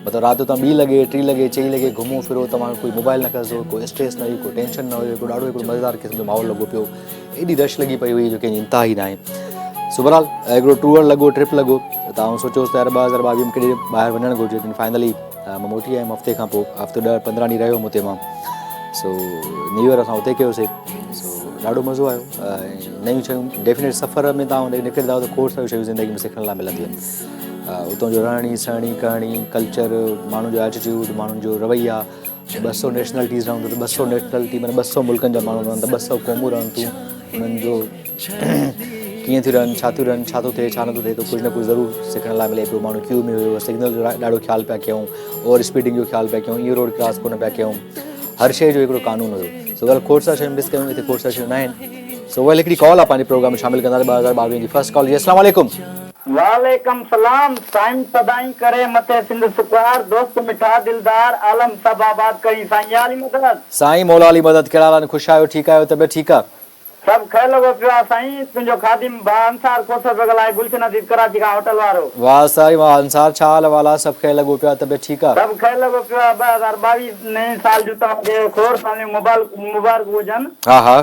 मतिलबु राति जो तव्हां 2 लॻे 3 लॻे 4 लॻे घुमो फिरो तव्हांखे कोई मोबाइल न खसो कोई स्ट्रेस न हुई कोई टेंशन न हुई हिकिड़ो ॾाढो हिकिड़ो मज़ेदार क़िस्म जो माहौल लॻो पियो एॾी रश लॻी पई हुई जो कंहिंजी इंतिहा ई न आहे सो बहरहाल हिकिड़ो टूर लॻो ट्रिप लॻो त तव्हां सोचियोसि त यार 2022 में केॾे ॿाहिरि वञणु घुरिजे लेकिन फाइनली मां मोटी आयुमि हफ़्ते खां पोइ हफ़्तो 10-15 ॾींहं रहियो हुते मां सो न्यू ईयर असां हुते कयोसीं सो ॾाढो मज़ो आयो ऐं नयूं शयूं डेफिनेट सफ़र में तव्हां निकिरंदा आहियो त खोड़ सारियूं शयूं ज़िंदगी में सिखण लाइ मिलंदियूं आहिनि उतां जो रहणी सहणी करणी कल्चर माण्हुनि जो एटीट्यूड माण्हुनि जो रवैया 200 नेशनलिटीज़ रहंदो त 200 नेशनलिटी माना 200 मुल्कनि जा माण्हू रहनि त 200 क़ौमूं रहनि थियूं उन्हनि जो कीअं थियूं रहनि छा थियूं रहनि छा थो थिए छा नथो थिए त कुझु न कुझु ज़रूरु सिखण लाइ मिले पियो माण्हू क्यू में हुयो सिग्नल जो ॾाढो ख़्यालु पिया कयूं ओवर स्पीडिंग जो ख़्यालु पिया कयूं इहो रोड क्रॉस कोन पिया कयूं हर शइ जो हिकिड़ो कानून हुयो सो अगरि खोड़ सारा शयूं मिस कयूं हिते खोड़ सारा शयूं न आहिनि सो उहा हिकिड़ी कॉल आहे पंहिंजे प्रोग्राम में शामिलु कंदा 2022 जी फर्स्ट कॉल जी अस्सलाम वालेकुम वालेकुम सलाम साईं सदाई करे मथे सिंध सुकार दोस्त मिठा दिलदार आलम सब आबाद करी साईं याली मदद साईं मौला अली मदद कहिड़ा हाल ख़ुशि आहियो ठीकु आहियो तबियत ठीकु आहे सब ख्याल लॻो पियो आहे साईं तुंहिंजो ख़ादिम अंसार कोसर बगल आहे गुलशन अदीब कराची खां होटल वारो वाह साईं वाह अंसार छा हाल वाला सभु खे लॻो पियो आहे तबियत ठीकु आहे सब ख्याल लॻो पियो आहे 2022 नए साल जूं तव्हांखे खोड़ सारियूं मुबारक हुजनि हा हा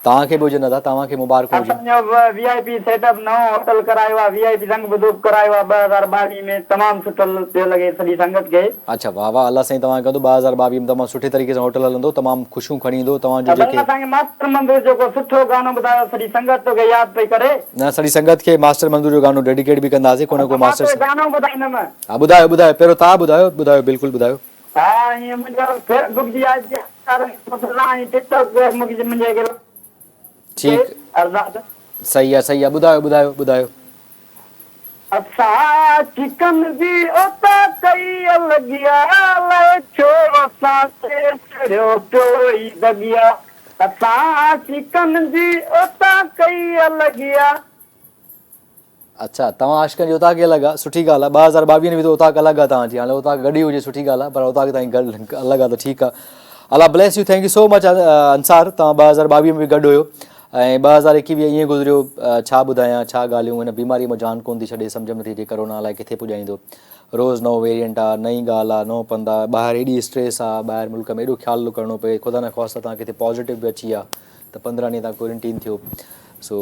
तव्हांखे बि हुजनि दादा तव्हांखे मुबारक हुजनि असांजो वीआईपी सेटअप नओं होटल करायो आहे वीआईपी रंग बदूब करायो आहे 2022 में तमामु सुठो पियो लॻे सॼी संगत खे अच्छा वाह वाह अल्लाह साईं तव्हां कंदो 2022 में तमामु सुठे तरीक़े सां होटल हलंदो तमामु ख़ुशियूं खणी ईंदो तव्हांजो जेके असांखे मास्टर मंदूर जेको सुठो गानो ॿुधायो सॼी संगत तोखे यादि पई करे न सॼी संगत खे मास्टर मंदूर जो गानो डेडिकेट बि कंदासीं को न को मास्टर गानो ॿुधाईंदुमि हा ॿुधायो ॿुधायो पहिरियों तव्हां ॿुधायो बिल्कुलु ॿुधायो हा ईअं मुंहिंजो फेसबुक जी आहे टिकटॉक मुंहिंजे ठीकु सही आहे ॿुधायो असां चिकन जी ओता कई लॻिया लाइ छोरो साथे चढ़ियो पियो ई दगिया असां चिकन जी ओता कई लॻिया अच्छा तव्हां आशिक़नि जी उताक अलॻि आहे सुठी ॻाल्हि आहे 2022 में बि त उताक अलॻि आहे तव्हांजी हाणे उताक गॾु ई हुजे सुठी ॻाल्हि आहे पर उताक तव्हांजी अलॻि आहे त ठीकु आहे अल्लाह bless you thank you so much Ansar तव्हां 2022 में बि गॾु हुयो ऐं 2021 ईअं गुज़रियो छा ॿुधायां छा ॻाल्हियूं हिन बीमारीअ में जान कोन थी छॾे सम्झ में नथी अचे करोना अलाए किथे पुॼाईंदो रोज़ नओं वेरियंट आहे नई ॻाल्हि आहे नओं पंधु आहे ॿाहिरि एॾी स्ट्रेस आहे ॿाहिरि मुल्क में एॾो ख़्यालु करिणो पए ख़ुदा न ख़्वास्ता तव्हां किथे पॉज़िटिव बि अची विया त 15 ॾींहं तव्हां क्वारंटीन थियो सो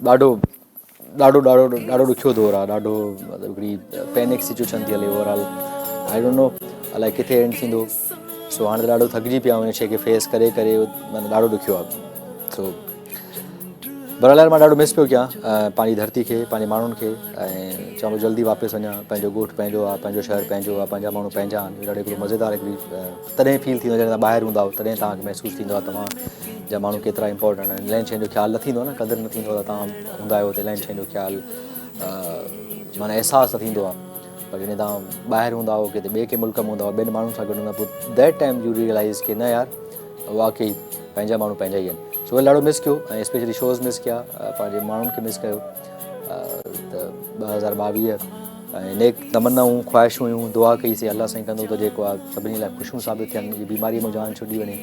ॾाढो ॾुखियो दौरु आहे ॾाढो मतिलबु हिकिड़ी पैनिक सिचुएशन थी हले ओवरऑल आई डोंट नो अलाए किथे एंड थींदो सो हाणे त ॾाढो थकिजी पिया आहियूं हिन शइ खे फेस करे माना ॾाढो ॾुखियो आहे सो बरहाल मां ॾाढो मिस पियो कयां पंहिंजी धरती खे पंहिंजे माण्हुनि खे ऐं चवां जल्दी वापसि वञा पंहिंजो ॻोठु पंहिंजो आहे पंहिंजो शहर पंहिंजो आहे पंहिंजा माण्हू पंहिंजा आहिनि ॾाढो हिकिड़ो मज़ेदार हिकिड़ी तॾहिं फील थींदो जॾहिं तव्हां ॿाहिरि हूंदा तॾहिं तव्हांखे महसूसु थींदो आहे तव्हांजा माण्हू केतिरा इंपॉर्टेंट आहिनि इलाही शयुनि जो ख़्यालु न थींदो न क़दुरु न थींदो आहे तव्हां हूंदा आहियो त इलाही शयुनि जो ख़्यालु माना अहसासु न थींदो आहे पर जॾहिं तव्हां ॿाहिरि हूंदा आहियो किथे ॿिए कंहिं मुल्क में हूंदा ॿियनि माण्हुनि सां गॾु हूंदा पोइ दैट टाइम यू रियलाइज़ की न यार वाक़ई पंहिंजा माण्हू पंहिंजा ई आहिनि सो उहे ॾाढो मिस कयो ऐं स्पेशली शोज़ मिस कया पंहिंजे माण्हुनि खे मिस कयो त 2022 ऐं नेक तमन्नाऊं ख़्वाहिशूं हुयूं दुआ कईसीं अल्लाह साईं कंदो त जेको आहे सभिनी लाइ ख़ुशियूं साबित थियनि इहा बीमारीअ में जान छुटी वञे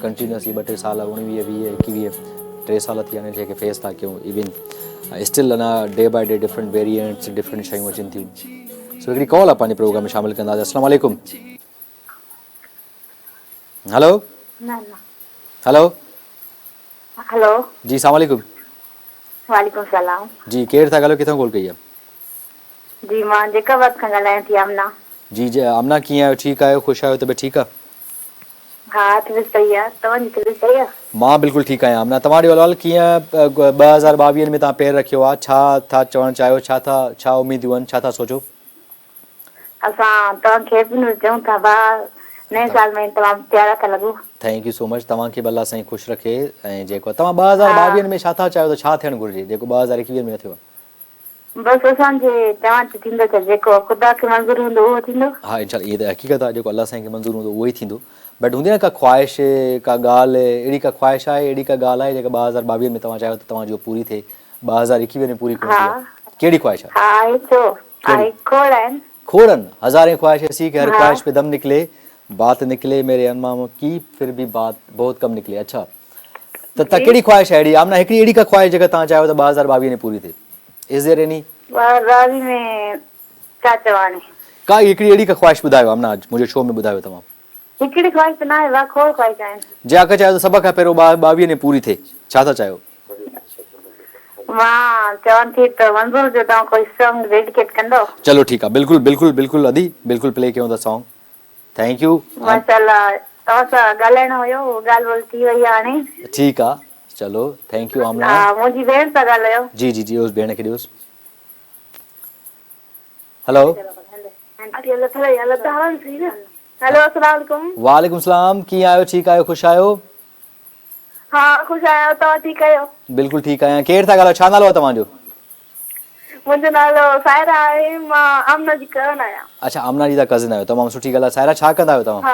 कंटिन्यूअसली 2-3 साल 19, 20, 21, 3 साल थी हाणे जेके फेस था कयूं इवन स्टिल अञा day by day different variants different शयूं अचनि थियूं सो हिकिड़ी कॉल आहे पंहिंजे प्रोग्राम में शामिलु कंदासीं अस्सलाम वालेकुम हेलो हेलो जी सलाम वालेकुम वालेकुम सलाम जी केरु था ॻाल्हायो किथां कॉल कई आहे जी मां जेका वक़्तु खां ॻाल्हायां थी आमना जी आमना कीअं आहियो ठीकु आहियो ख़ुशि आहियो तबियत ठीकु आहे हा तबियत सही आहे तव्हांजी तबियत सही आहे मां बिल्कुलु ठीकु आहियां आमना तव्हां ॾियो हाल कीअं 2022 में तव्हां पेर रखियो आहे छा था चवणु चाहियो छा उमेदूं आहिनि छा था सोचो असां तव्हांखे चऊं था नए साल में तमामु प्यारा था लॻो थैंक यू सो मच तव्हांखे बि अल्लाह साईं ख़ुशि रखे ऐं जेको तव्हां 2022 में छा था चाहियो त छा थियणु घुरिजे जेको 2021 में न थियो आहे बसि असांजे चवण ते थींदो त जेको ख़ुदा खे मंज़ूर हूंदो उहो थींदो हा इनशाला इहा त हक़ीक़त आहे जेको अल्लाह साईं खे मंज़ूर हूंदो उहो ई थींदो बट हूंदी न का ख़्वाहिश का ॻाल्हि अहिड़ी का ख़्वाहिश आहे अहिड़ी का ॻाल्हि आहे जेका 2022 में तव्हां चाहियो त तव्हांजो पूरी थिए 2021 में पूरी कोन थी आहे कहिड़ी ख़्वाहिश आहे खोड़नि हज़ारें ख्वाहिश ऐसी कि हर ख्वाहिश पे दम निकले बात निकले मेरे अनमाम की फिर भी बात बहुत कम निकले अच्छा त कहिड़ी ख्वाहिश आहे अहिड़ी आमना हिकिड़ी अहिड़ी का ख्वाहिश जेका तव्हां चाहियो त 2022 में पूरी थिए इज़ देयर एनी 2022 में छा चवानी का हिकिड़ी अहिड़ी का ख़्वाहिश ॿुधायो अमना अॼु मुंहिंजे शो में ॿुधायो तमामु हिकिड़ी ख़्वाहिश त न आहे वा खोड़ ख़्वाहिश आहिनि जंहिं अख चाहियो त सभ खां पहिरियों 22 में पूरी थिए छा था चाहियो मां चवां थी त मंज़ूर जो तव्हां कोई सॉन्ग डेडिकेट कंदो चलो ठीकु आहे बिल्कुलु बिल्कुलु बिल्कुलु अदी बिल्कुलु प्ले कयूं था सॉन्ग थैंक यू माशाल्लाह तव्हां सां ॻाल्हाइणो हुयो ॻाल्हि ॿोल्हि थी वई आहे हाणे ठीकु आहे चलो थैंक यू आमना हा मुंहिंजी भेण सां ॻाल्हायो जी जी जी उस भेण खे ॾियोसि हेलो हेलो अस्सलाम वालेकुम वालेकुम सलाम कीअं आहियो ठीकु आहियो ख़ुशि आहियो हा ख़ुशि आहियो तव्हां ठीकु आहियो बिल्कुलु ठीकु आहियां केरु था ॻाल्हायो छा नालो आहे तव्हांजो मुंहिंजो नालो सायरा आहे मां आमना जी कज़न आहियां अच्छा आमना जी जा कज़िन आहियो तमामु सुठी ॻाल्हि आहे सायरा छा कंदा आहियो तव्हां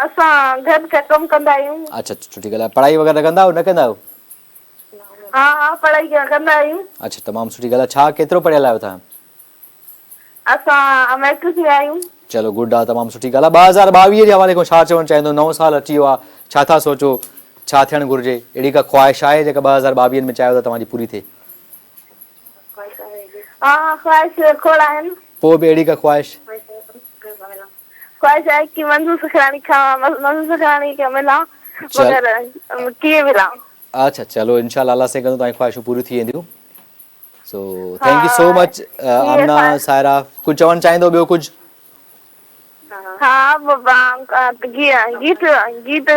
असां घर जा कमु कंदा आहियूं अच्छा सुठी ॻाल्हि आहे पढ़ाई वग़ैरह कंदा आहियो न कंदा आहियो हा पढ़ाई कंदा आहियूं अच्छा तमामु सुठी ॻाल्हि आहे छा केतिरो पढ़ियल आहियो तव्हां असां मैट्रिक में आहियूं चलो गुड आहे तमामु सुठी ॻाल्हि आहे 2022 जे हवाले खां छा चवणु चाहींदो नओं साल अची वियो आहे छा था सोचो छा थियणु घुरिजे अहिड़ी का ख़्वाहिश आहे जेका 2022 में चाहियो त तव्हांजी पूरी थिए हा ख़्वाहिश खोड़ आहिनि पोइ बि अहिड़ी का ख़्वाहिश ख़्वाहिश आहे कि मंज़ूर सुखरानी खे मिलां मगर कीअं मिलां अच्छा चलो इंशाल्लाह अल्लाह से कंदो तव्हांजी ख़्वाहिशूं पूरी थी वेंदियूं so thank you so much Amna Saira कुझु चवणु चाहींदो ॿियो कुझु हा गीत गीत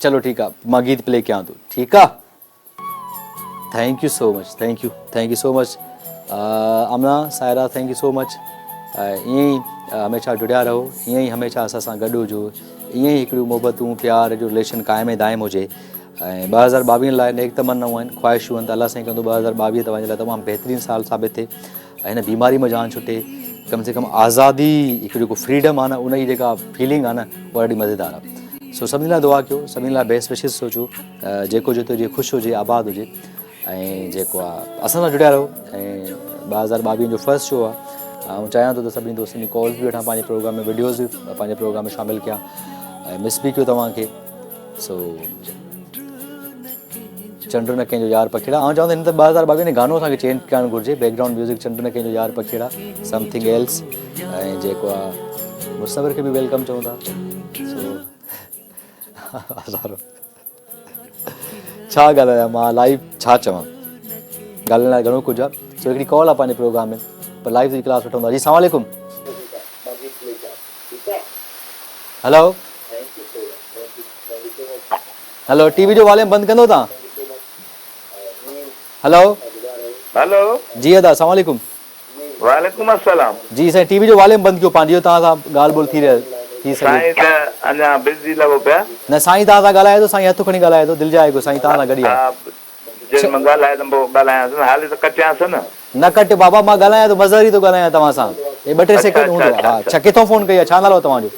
चलो ठीकु आहे मां गीत प्ले कयां थो ठीकु आहे thank you so much Amna Saira thank you so much ईअं ई हमेशह जुड़िया रहो ईअं ई हमेशह असां सां गॾु हुजो ईअं ई हिकिड़ियूं मोहबतूं प्यार जो रिलेशन क़ाइमु ऐं दाइमु हुजे ऐं 2022 लाइ नेक तमन्नाऊं आहिनि ख़्वाहिशूं आहिनि त अल्लाह साईं कंदो 2022 तव्हांजे लाइ तमामु बहितरीनु साल साबित थिए ऐं हिन बीमारी में जान छुटे कम से कम आज़ादी हिकु जेको फ्रीडम आहे न उन जी जेका फीलिंग आहे न उहा ॾाढी मज़ेदार आहे सो सभिनी लाइ दुआ कयो सभिनी लाइ बेस्ट विशिस सोचो जेको जेको हुजे ख़ुशि हुजे आबाद हुजे ऐं जेको आहे असां सां जुड़िया रहो ऐं 2022 जो फर्स्ट शो आहे ऐं चाहियां थो त सभिनी दोस्तनि जी कॉल्स बि वठां पंहिंजे प्रोग्राम में वीडियोज़ बि पंहिंजे प्रोग्राम में शामिलु कयां ऐं मिस बि कयो तव्हांखे सो चंड न कंहिंजो यार पखेड़ा ऐं चवंदा हिन त 2022 में गानो असांखे चेंज करणु घुरिजे बैकग्राउंड म्यूज़िक चंड न कंहिंजो यार पखेड़ा समथिंग एल्स ऐं जेको आहे मुसवर खे बि वेलकम चऊं था सो छा ॻाल्हायां मां लाइव छा चवां ॻाल्हाइण लाइ घणो कुझु आहे सो हिकिड़ी कॉल आहे पंहिंजे प्रोग्राम में पर लाइव जी क्लास वठूं था जी अस्सलाम वालेकुम हेलो टीवी जो वॉल्यूम बंदि कंदो तव्हां हेलो जी अदा अस्सलाम वालेकुम वालेकुम अस्सलाम जी साईं टीवी जो वॉल्यूम बंदि कयो पंहिंजो तव्हां सां ॻाल्हि ॿोल्हि थी सघे अञा बिज़ी लॻो पिया न साईं तव्हां सां ॻाल्हाए थो साईं हथु खणी ॻाल्हाए थो दिलि जाए थो साईं तव्हां सां गॾु आहे न कट बाबा मां ॻाल्हायां थो मज़र ई थो ॻाल्हायां तव्हां सां हे 2-3 सेकंड हूंदो आहे हा अच्छा किथां फोन कई आहे छा नालो तव्हांजो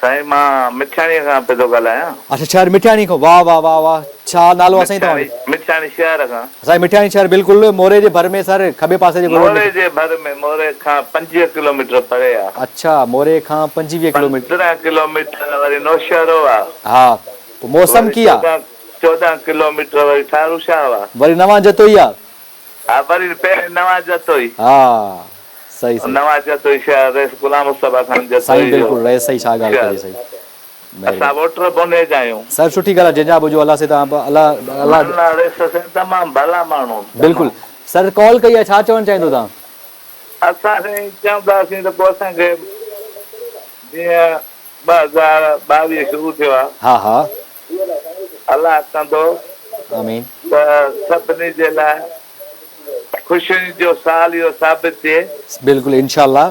साईं मां मिठाणी खां पियो थो ॻाल्हायां अच्छा शहर मिठाणी खां वाह वाह वाह वाह छा नालो आहे साईं तव्हांजो मिठाणी शहर खां साईं मिठाणी शहर बिल्कुलु मोरे जे भर में सर खॿे पासे जे मोरे जे भर में मोरे खां 25 किलोमीटर परे आहे अच्छा मोरे खां 25 किलोमीटर 15 किलोमीटर वरी नौशहरो आहे हा पोइ मौसम कीअं आहे 14 किलोमीटर वरी ठारूशाह आहे वरी नवां जतोई आहे हा वरी पहिरीं नवां जतोई हा सही सही नवां जतोई शहर रेस गुलाम मुस्तफा खान जतोई साईं बिल्कुलु रेस सही छा ॻाल्हि करी सही असां वोटर बोने जा आहियूं सर सुठी ॻाल्हि आहे जंहिंजा बुझो अलाह से तव्हां अलाह रेस से तमामु भला माण्हू बिल्कुल सर कॉल कई आहे छा चवणु चाहींदो तव्हां असां चवंदासीं त पोइ असांखे जीअं 2022 शुरू थियो आहे हा हा अलाह कंदो आमीन त सभिनी जे लाइ ख़ुशियुनि जो साल इहो साबित थिए बिल्कुलु इंशाअल्लाह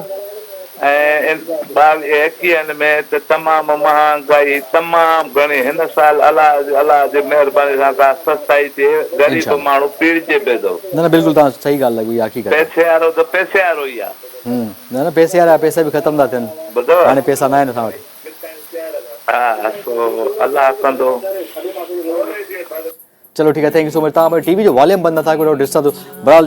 ऐं 21 में त तमामु महांगाई तमामु घणी हिन साल अलाह जी महिरबानी सां का सस्ताई थिए ग़रीब माण्हू पीड़िजे पियो थो न बिल्कुलु तव्हां सही ॻाल्हि लॻी हक़ीक़त पैसे वारो त पैसे वारो ई आहे न पैसे वारा पैसा बि ख़तम था थियनि ॿुधो हाणे पैसा न आहिनि असां वटि हा सो अलाह कंदो चलो ठीकु आहे थैंक यू सो मच तव्हां टीवी जो वॉल्यूम बंदि नथा कयो ॾिसंदो बहरहाल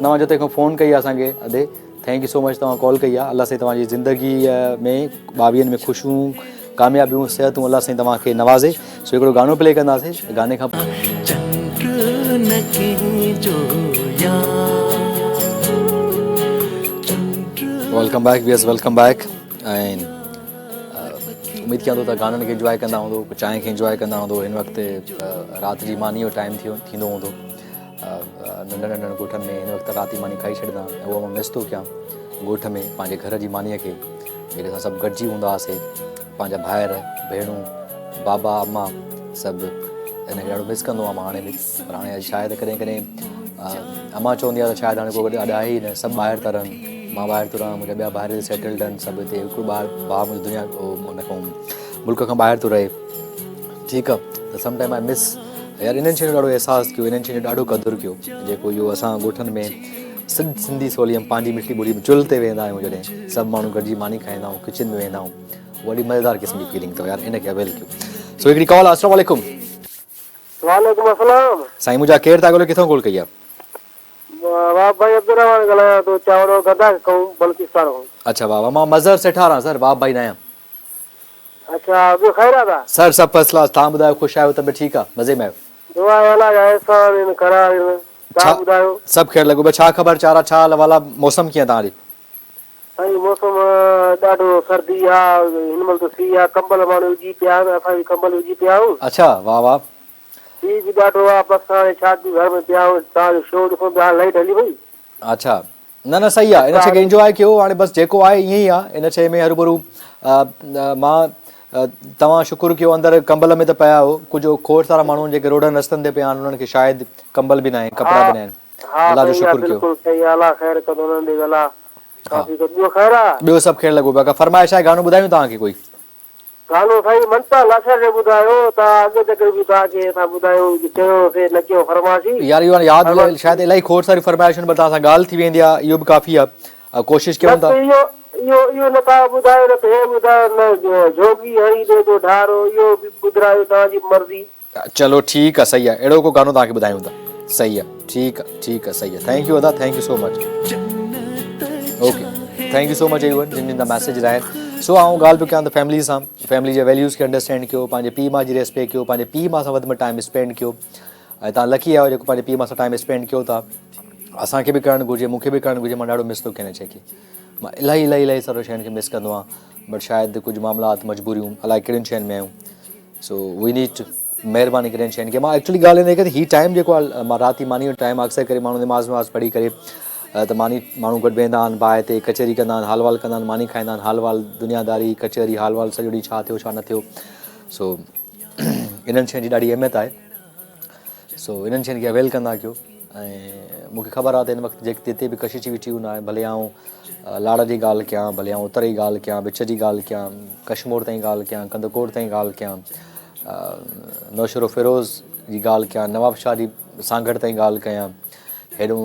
नवां जते खां फ़ोन कई आहे असांखे अॾे थैंक यू सो मच तव्हां कॉल कई आहे अलाह साईं तव्हांजी ज़िंदगीअ में 22 में ख़ुशियूं कामयाबियूं सिहतूं अलाह साईं तव्हांखे नवाज़े सो हिकिड़ो गानो प्ले कंदासीं गाने खां चंद्र न कंहिंजो यार welcome back viewers, welcome back. ऐं उम्मीद कयां थो त गाननि खे इंजॉय कंदा हूंदो, चांहि खे इंजॉय कंदा हूंदो। हिन वक़्तु राति जी मानी जो टाइम थींदो हूंदो नंढनि नंढनि ॻोठनि में। हिन वक़्तु राति जी मानी खाई छॾींदा, ऐं उहो मां मिस थो कयां ॻोठ में पंहिंजे घर जी मानीअ खे, जेके असां सभु गॾिजी हूंदा हुआसीं, पंहिंजा भाइर भेणूं बाबा अम्मा सभु। हिनखे ॾाढो मिस कंदो आहियां मां हाणे बि। पर हाणे शायदि कॾहिं कॾहिं अम्मा चवंदी आहे त शायदि हाणे को गॾु आहे ई न, सभु ॿाहिरि था रहनि, मां ॿाहिरि थो रहां, मुंहिंजा ॿिया भाइर सेटल्ड आहिनि सभु हिते, हिकिड़ो भाउ मुंहिंजी दुनिया हुन खां मुल्क खां ॿाहिरि थो रहे। ठीकु आहे, त समटाइम आई मिस यार इन्हनि शयुनि जो ॾाढो अहसासु कयो, इन्हनि शयुनि जो ॾाढो क़दुरु कयो, जेको इहो असां ॻोठनि में सिंधी सोली में पंहिंजी मिठी ॿोली में चुल्ह ते वेंदा आहियूं, जॾहिं सभु माण्हू गॾिजी मानी खाईंदा आहियूं, किचन में वेंदा आहियूं, वॾी मज़ेदार क़िस्म जी फीलिंग अथव यार, इनखे अवेल कयो। सो हिकिड़ी कॉल। अस्सलाम वालेकुम। वालेकुम अस्सलाम। साईं मुंहिंजा केरु था ॻोल्हियो, किथां कॉल कई आहे? वाह भाई अब्दुर्रहमान ॻाल्हायां थो, चावड़ो गदा कहूं बल्किस्तान खां। अच्छा वाह वाह, मां मज़हर सेठार आहियां सर, वाह भाई न आहियां। अच्छा ॿियो ख़ैर आहे सर सभु फर्स्ट क्लास, तव्हां ॿुधायो, ख़ुशि आहियो, तबियत ठीकु आहे, मज़े में आहियो? दुआ अला एहसान करार तव्हां ॿुधायो? सभु ख़ैर लॻो पियो। छा ख़बर चारा छा हाल वाला, मौसम कीअं तव्हां ॾे? साईं मौसम ॾाढो सर्दी आहे, हिन महिल त सी आहे, कंबल माण्हू विझी पिया आहिनि, असां बि कंबल विझी पिया आहियूं। अच्छा वाह वाह। सी बि ॾाढो आहे, बसि हाणे छा घर में पिया आहियूं, तव्हांजो शो ॾिसूं पिया, लाइट हली वई। अच्छा न न सही आहे, इन शइ खे इंजॉय कयो, हाणे बसि जेको आहे ईअं ई आहे, इन शइ में हरूभरू मां तव्हां शुकुरु कयो अंदरि कंबल में त पिया हो, कुझु खोड़ सारा माण्हू जेके रोडनि रस्तनि ते पिया आहिनि, उन्हनि खे शायदि कंबल बि न आहे, कपिड़ा बि न आहिनि। अलाह जो शुकुरु कयो। बिल्कुलु सही, अलाह ख़ैर कंदो, उन्हनि ॾे अलाह काफ़ी कुझु। ॿियो ख़ैर आहे? ॿियो सभु ख़ैर लॻो पियो। फरमाइश आहे, गानो ॿुधायूं तव्हांखे कोई? गानो साईं मनता लाशा जो ॿुधायो, तव्हां अॻे तक बि तव्हांखे असां ॿुधायो, चयोसीं न कयो फरमाइशी यार इहो यादि शायदि इलाही खोड़ सारी फरमाइशुनि पर तव्हां सां ॻाल्हि थी वेंदी आहे, इहो बि काफ़ी आहे, कोशिशि कयूं था। इहो न तव्हां ॿुधायो, न त हे ॿुधायो, न जोगी हणी ॾे थो ढारो, इहो बि ॿुधायो, तव्हांजी मर्ज़ी। चलो ठीकु आहे, सही आहे, अहिड़ो को गानो तव्हांखे ॿुधायूं था। सही आहे, ठीकु आहे, ठीकु आहे, सही आहे। थैंक यू अदा, thank you so much. Okay, thank you so much एवन जिन जिन जा मैसेज आहिनि। सो आऊं ॻाल्हि पियो कयां त फैमिली सां, फैमिली जे वैल्यूज़ खे अंडरस्टैंड कयो, पंहिंजे पीउ माउ जी रेस्पेक्ट कयो, पंहिंजे पीउ माउ सां वधि में टाइम स्पेंड कयो, ऐं तव्हां लकी आहियो जेको पंहिंजे पीउ माउ सां टाइम स्पेंड कयो था। असांखे बि करणु घुरिजे, मूंखे बि करणु घुरिजे। मां ॾाढो मिस थो कयां शइ खे, मां इलाही इलाही इलाही सारो शयुनि खे मिस कंदो आहियां, बट शायदि कुझु मामलात मजबूरियूं अलाए कहिड़ियुनि शयुनि में आहियूं। सो वी नीड महिरबानी करे शयुनि खे। मां एक्चुअली ॻाल्हि इन करे हीअ टाइम जेको आहे, मां राति जी मानी जो टाइम अक्सर करे माण्हू नमाज़ वमाज़ पढ़ी करे त माण्हू गॾु वेंदा आहिनि, बाहि ते कचहरी कंदा आहिनि, हाल वाल कंदा आहिनि, मानी खाईंदा आहिनि, हाल वाल दुनियादारी कचहरी हाल वाल सॼो ॾींहुं छा थियो छा न थियो। सो इन्हनि शयुनि जी ॾाढी अहमियत आहे। सो इन्हनि शयुनि खे अवेल कंदा कयो। ऐं मूंखे ख़बर आहे त हिन वक़्तु जेके जिते बि कशिश वेठी हूंदा भले आऊं लाड़ जी ॻाल्हि कयां, भले आऊं उतर जी ॻाल्हि कयां, विच जी ॻाल्हि कयां, कश्मीर ताईं ॻाल्हि कयां, कंदकोट ताईं ॻाल्हि कयां, नौशरो फिरोज़ जी ॻाल्हि कयां, नवाब शाह जी सांगड़ ताईं ॻाल्हि कयां, हेॾो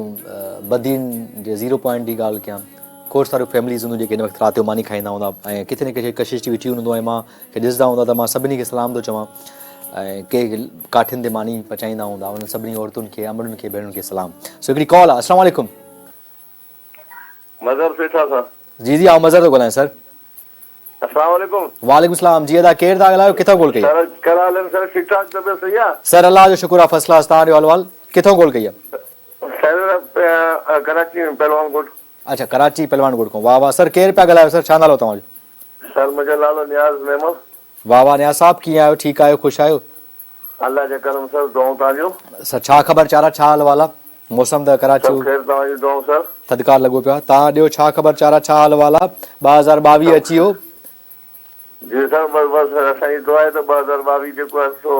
बदीन जे ज़ीरो पॉइंट जी ॻाल्हि कयां, खोड़ सारियूं फैमिलीज़ हूंदियूं जेके हिन वक़्तु राति जो मानी खाईंदा हूंदा ऐं किथे न किथे कशिश जी वेठी हूंदो ऐं मां खे ॾिसंदा हूंदा त मां सभिनी खे सलाम थो चवां। ऐं के काठियुनि ते मानी पचाईंदा हूंदा, उन सभिनी औरतुनि खे, अमड़ुनि खे, भेणुनि खे सलाम। सो हिकिड़ी कॉल आहे। अस्सलाम वालेकुम। मज़हर सेठा सां। जी जी, आउं मज़हर थो ॻाल्हायां सर। अस्सलाम वालेकुम। वालेकुम सलाम। जी अदा केरु था ॻाल्हायो, किथां कॉल कई? सर कहिड़ा हाल आहिनि सर? ठीकु ठाक, तबियत सही आहे? सर अलाह जो शुक्र आहे, फर्स्ट क्लास। तव्हांजो अहवाल, किथां कॉल कई आहे? सर कराची में पहलवान कोट। अच्छा, कराची पहलवान कोट खां। वाह वाह सर, केरु पिया ॻाल्हायो सर, छा नालो तव्हांजो? सर मुंहिंजो नालो नियाज़ मेमन। वाह वाह नियाज़ साहब, कीअं आहियो, ठीकु आहियो, ख़ुशि आहियो? अल्लाह जे करम सर, दुआऊं तव्हांजो। सर छा ख़बर चारा छा हाल वाला, मौसम त कराची तव्हांजी दुआऊं सर, थधिकार लॻो पियो आहे। तव्हां ॾियो छा ख़बर चारा छा हाल वाला, 2022 अची वियो। जी सर, बसि असांजी दुआ आहे त 2022 जेको आहे सो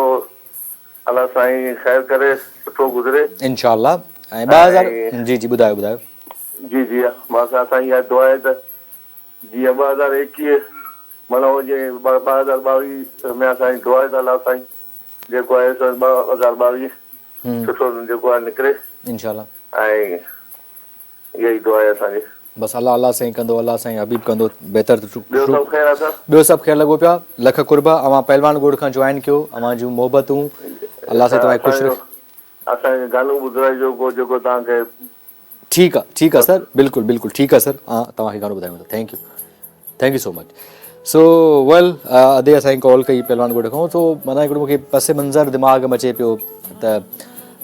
अलाह साईं ख़ैर करे, सुठो गुज़रे इंशाअल्लाह। ऐं 2000 जी जी ॿुधायो ॿुधायो। जी जी मां असांजी इहा दुआ आहे त जीअं 2021 माना हुजे, 2022 में असांजी दुआ आहे त अलाह साईं जेको आहे सो 2022 सुठो जेको आहे निकिरे इंशाअल्लाह। ऐं इहा ई दुआ आहे असांजी। बसि अलाह अलाह साईं कंदो, अलाह साईं हबीब कंदो, बहितर। ॿियो सभु ख़ैर आहे सर? ॿियो सभु ख़ैर लॻो पिया, लख कुर्बा। अवां पहलवान गोड़ खां जॉइन कयो, अवां जूं मोहबतूं अलाह साईं तव्हांखे ख़ुशि रखे। असांखे गानो ॿुधाइजो को जेको तव्हांखे। ठीकु आहे, ठीकु आहे सर, बिल्कुलु बिल्कुलु ठीकु आहे सर। हा तव्हांखे गानो ॿुधायूं था। Thank you so much. So well, अदे असांजी कॉल कई पहलवान गोड़ खां। सो माना हिकिड़ो मूंखे पस मंज़र दिमाग़ में अचे पियो त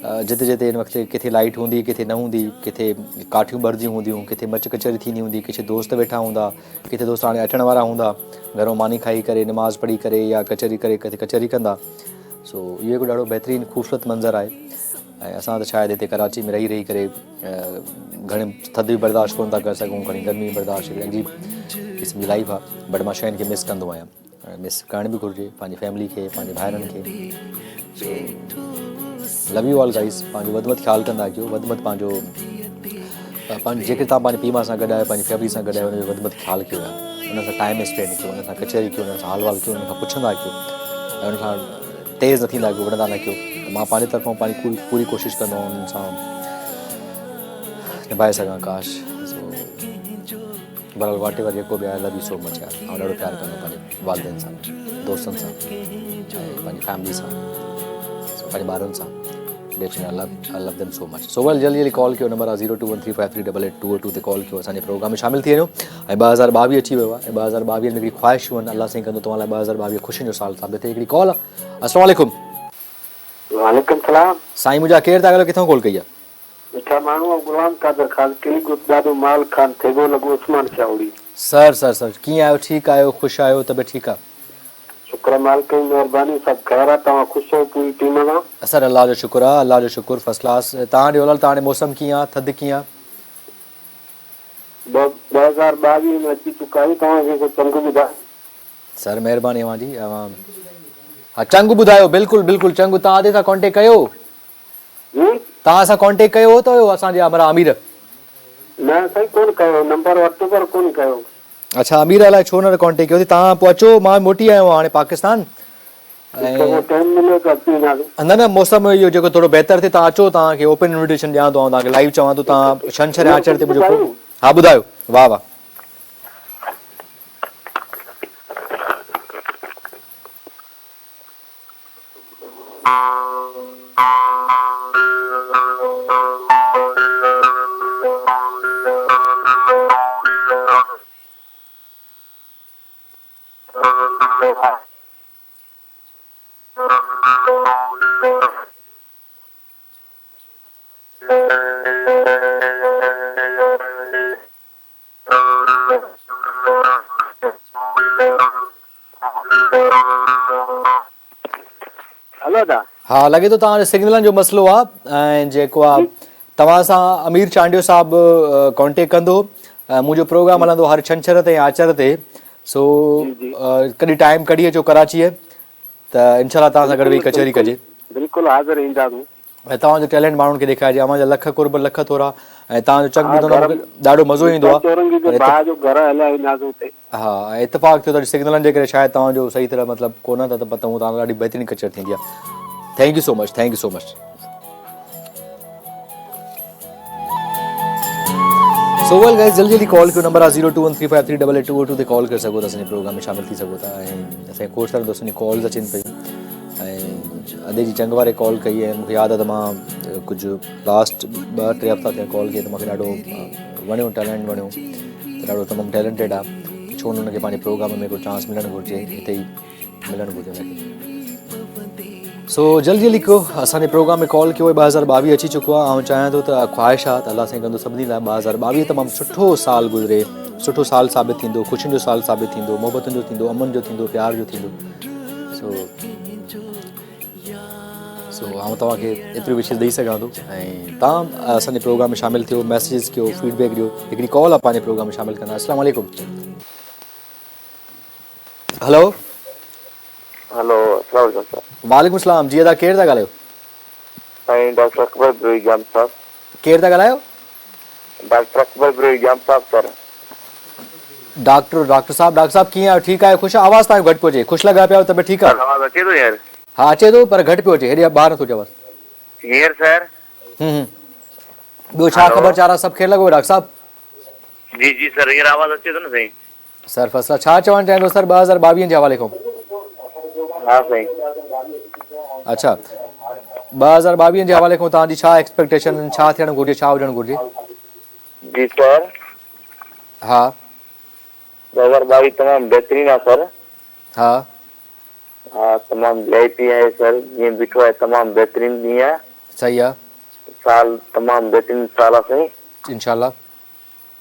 जिते जिते हिन वक़्तु किथे लाइट हूंदी किथे न हूंदी, किथे काठियूं ॿरदियूं हूंदियूं, किथे मच कचहरी थींदी हूंदी, किथे दोस्त वेठा हूंदा, किथे दोस्त हाणे अचण वारा हूंदा, घरों मानी खाई करे नमाज़ पढ़ी करे या कचहरी करे किथे कचहरी कंदा। सो इहो हिकु ॾाढो बहितरीनु ख़ूबसूरत मंज़र आहे। ऐं असां त शायदि हिते कराची में रही करे घणे थधि बि बर्दाश्त कोन था करे सघूं, घणी गर्मी बर्दाश्त, हिकिड़ी अजीब क़िस्म जी लाइफ आहे। बट मां शयुनि खे मिस कंदो आहियां, मिस करणु बि घुरिजे पंहिंजी फैमिली खे, पंहिंजे भाइरनि खे। So love U all guys. पंहिंजो वधि में वधि ख़्यालु कंदा कयो, वधि में वधि पंहिंजो जेके तव्हां पंहिंजे पीउ माउ सां गॾु आहियो, पंहिंजी फैमिली सां गॾु आहियो, हुनजो वधि में वधि ख़्यालु कयो आहे। हुन सां टाइम स्पेंड कयो, हुन सां कचहरी कयो, हुन सां हाल वाल कयो, हुन खां पुछंदा कयो, ऐं हुन सां तेज़ न थींदा कयो, वणंदा न कयो। त मां पंहिंजे तरफ़ां पंहिंजी पूरी कोशिशि कंदो आहियां हुननि सां निभाए सघां काश। सो बहरहाल वाट एवर जेको बि आहे, लव यू सो मच यार। ऐं ॾाढो प्यारु कंदो पंहिंजे वालिदनि सां, दोस्तनि सां, ऐं पंहिंजी फैमिली सां, पंहिंजे ॿारनि सां। Definitely I love them so much. So well जल्दी कॉल कयो, नंबर आहे 0213538822 ते कॉल कयो, असांजे प्रोग्राम में शामिलु थी वञो। ऐं 2022 अची वियो आहे, ऐं 2022 में हिकिड़ी ख़्वाहिशूं आहिनि, अलाह साईं कंदो तव्हां लाइ 2022 ख़ुशियुनि जो साल साबित थिए। हिकिड़ी कॉल आहे। अस्सलाम वालेकुम। वालेकुम सलाम। साईं मुंहिंजा केरु था ॻाल्हायो, किथां कॉल कई आहे? मिठा माण्हू गुलाम कादर खान किली ॾाढो माल खान थेगो लॻो उस्मान चावड़ी। सर कीअं आहियो? ठीकु आहियो? ख़ुशि आहियो? तबियत ठीकु आहे? शुक्र मालिक जी महिरबानी, सभु ख़ैर आहे। तव्हां ख़ुशि आहियो पूरी टीम सां? सर अल्लाह जो शुक्र आहे, अल्लाह जो शुक्र, फर्स्ट क्लास। तव्हां ॾियो तव्हां ॾे मौसम कीअं आहे, थधि कीअं आहे? 2022 में अची चुका आहियूं, तव्हांखे को चंग ॿुधायो? सर महिरबानी जी। हा चंग ॿुधायो, बिल्कुलु चंग। तव्हां ते सां कॉन्टेक्ट कयो, तव्हां सां कॉन्टेक्ट कयो हो त हुयो असांजे हमारा अमीर? न साईं कोन कयो, नंबर वरितो पर कोन कयो। अच्छा, अमीर अलाए छो न कॉन्टेक्ट कयो? तव्हां पोइ अचो, मां मोटी आयो हाणे पाकिस्तान। न मौसम इहो जेको थोरो बहितर थिए, तव्हां अचो, तव्हांखे ओपन इन्विटेशन ॾियां थो, तव्हांखे लाइव चवां थो। तव्हां छंछरु या आचर ते मुंहिंजो। हा ॿुधायो। वाह वाह। हाँ लगे तो तव्हांजो सिग्नलनि जो मसलो आहे। ऐं जेको आहे तव्हां सां अमीर चांडियो साहिबु कॉन्टेक्ट कंदो। मुंहिंजो प्रोग्राम हलंदो हर छंछर ते आचर ते। सो कॾहिं टाइम कढी अचो कराचीअ त इंशाल्लाह तव्हां सां गॾु वेही कचहरी कजे। बिल्कुलु हाज़िर ईंदासीं। ऐं तव्हांजो टैलेंट माण्हुनि खे ॾेखारिजे। अव्हांजा लख कुर्ब लख थोरा। ऐं तव्हांजो चंग ॿुधंदो मूंखे ॾाढो मज़ो ईंदो आहे। हा इतफ़ाक़ थियो त सिग्नलनि जे करे शायदि तव्हांजो सही तरह मतिलबु कोन था त पतऊं तव्हां ॾाढी बहितरीनु कचहरी थींदी आहे। Thank you so much, thank you so much. So well guys जल्दी कॉल कयो, नंबर आहे 0213538822 ते कॉल करे सघो था, असांजे प्रोग्राम में शामिलु थी सघो था। ऐं असांखे खोड़ सारा दोस्तनि जी कॉल्स अचनि पियूं। ऐं अॼु जी चंग वारे कॉल कई ऐं मूंखे यादि आहे त मां कुझु लास्ट 2-3 हफ़्ता थिया कॉल कई त मूंखे ॾाढो वणियो, टैलेंट वणियो, त ॾाढो तमामु टैलेंटेड आहे। छो न हुनखे पंहिंजे प्रोग्राम में को चांस मिलणु घुरिजे, हिते ई मिलणु घुरिजे हुनखे। सो जल्दी कयो, असांजे प्रोग्राम में कॉल कयो। 2022 अची चुको आहे। ऐं चाहियां थो त ख़्वाहिश आहे त अल्लाह साईं कंदो सभिनी लाइ 2022 तमामु सुठो साल गुज़रे, सुठो साल साबित थींदो, ख़ुशियुनि जो साल साबित थींदो, मोहबतुनि जो थींदो, अमन जो थींदो, प्यार जो थींदो। सो आउं तव्हांखे एतिरी विशेष ॾेई सघां थो। ऐं तव्हां असांजे प्रोग्राम में शामिलु थियो, मैसेजिस कयो, फीडबैक ॾियो। हिकिड़ी कॉल आहे पंहिंजे प्रोग्राम में शामिलु कंदा। अस्सलाम वालेकुम। हेलो हेलो वालेकुम सलाम जी। तव्हां केरु था ॻाल्हायो? साईं डॉक्टर अकबर ब्रोई जाम साहब। केरु था ॻाल्हायो? डॉक्टर अकबर ब्रोई जाम साहब सर। डॉक्टर साहब कीअं आहियो? ठीकु आहियो? ख़ुशि? आवाज़ तव्हांजो घटि पियो अचे, ख़ुशि लॻा पिया, तबियत ठीकु आहे? आवाज़ अचे थो यार? हाँ अचे थो पर घटि पियो अचे, हेॾे ॿाहिरि नथो चवां। हींअर सर? ॿियो छा ख़बर चार आहे? सभु ख़ैरु लॻो डॉक्टर साहब? जी जी सर हींअर आवाज़ अचे थो न साईं? सर फसला छा चवणु चाहींदो सर 2022 जे हवाले खां? हाँ साईं। अच्छा 2022 जे हवाले खां तव्हांजी छा एक्सपेक्टेशन, छा थियणु घुरिजे, छा हुजणु घुरिजे? जी सर हा 2022 तमामु बहितरीनु आहे सर। हाँ हाँ तमामु VIP आहे सर, जीअं बीठो आहे तमामु बहितरीनु ॾींहुं आहे। सही आहे साल तमामु बहितरीन साल आहे साईं। इंशाल्लाह।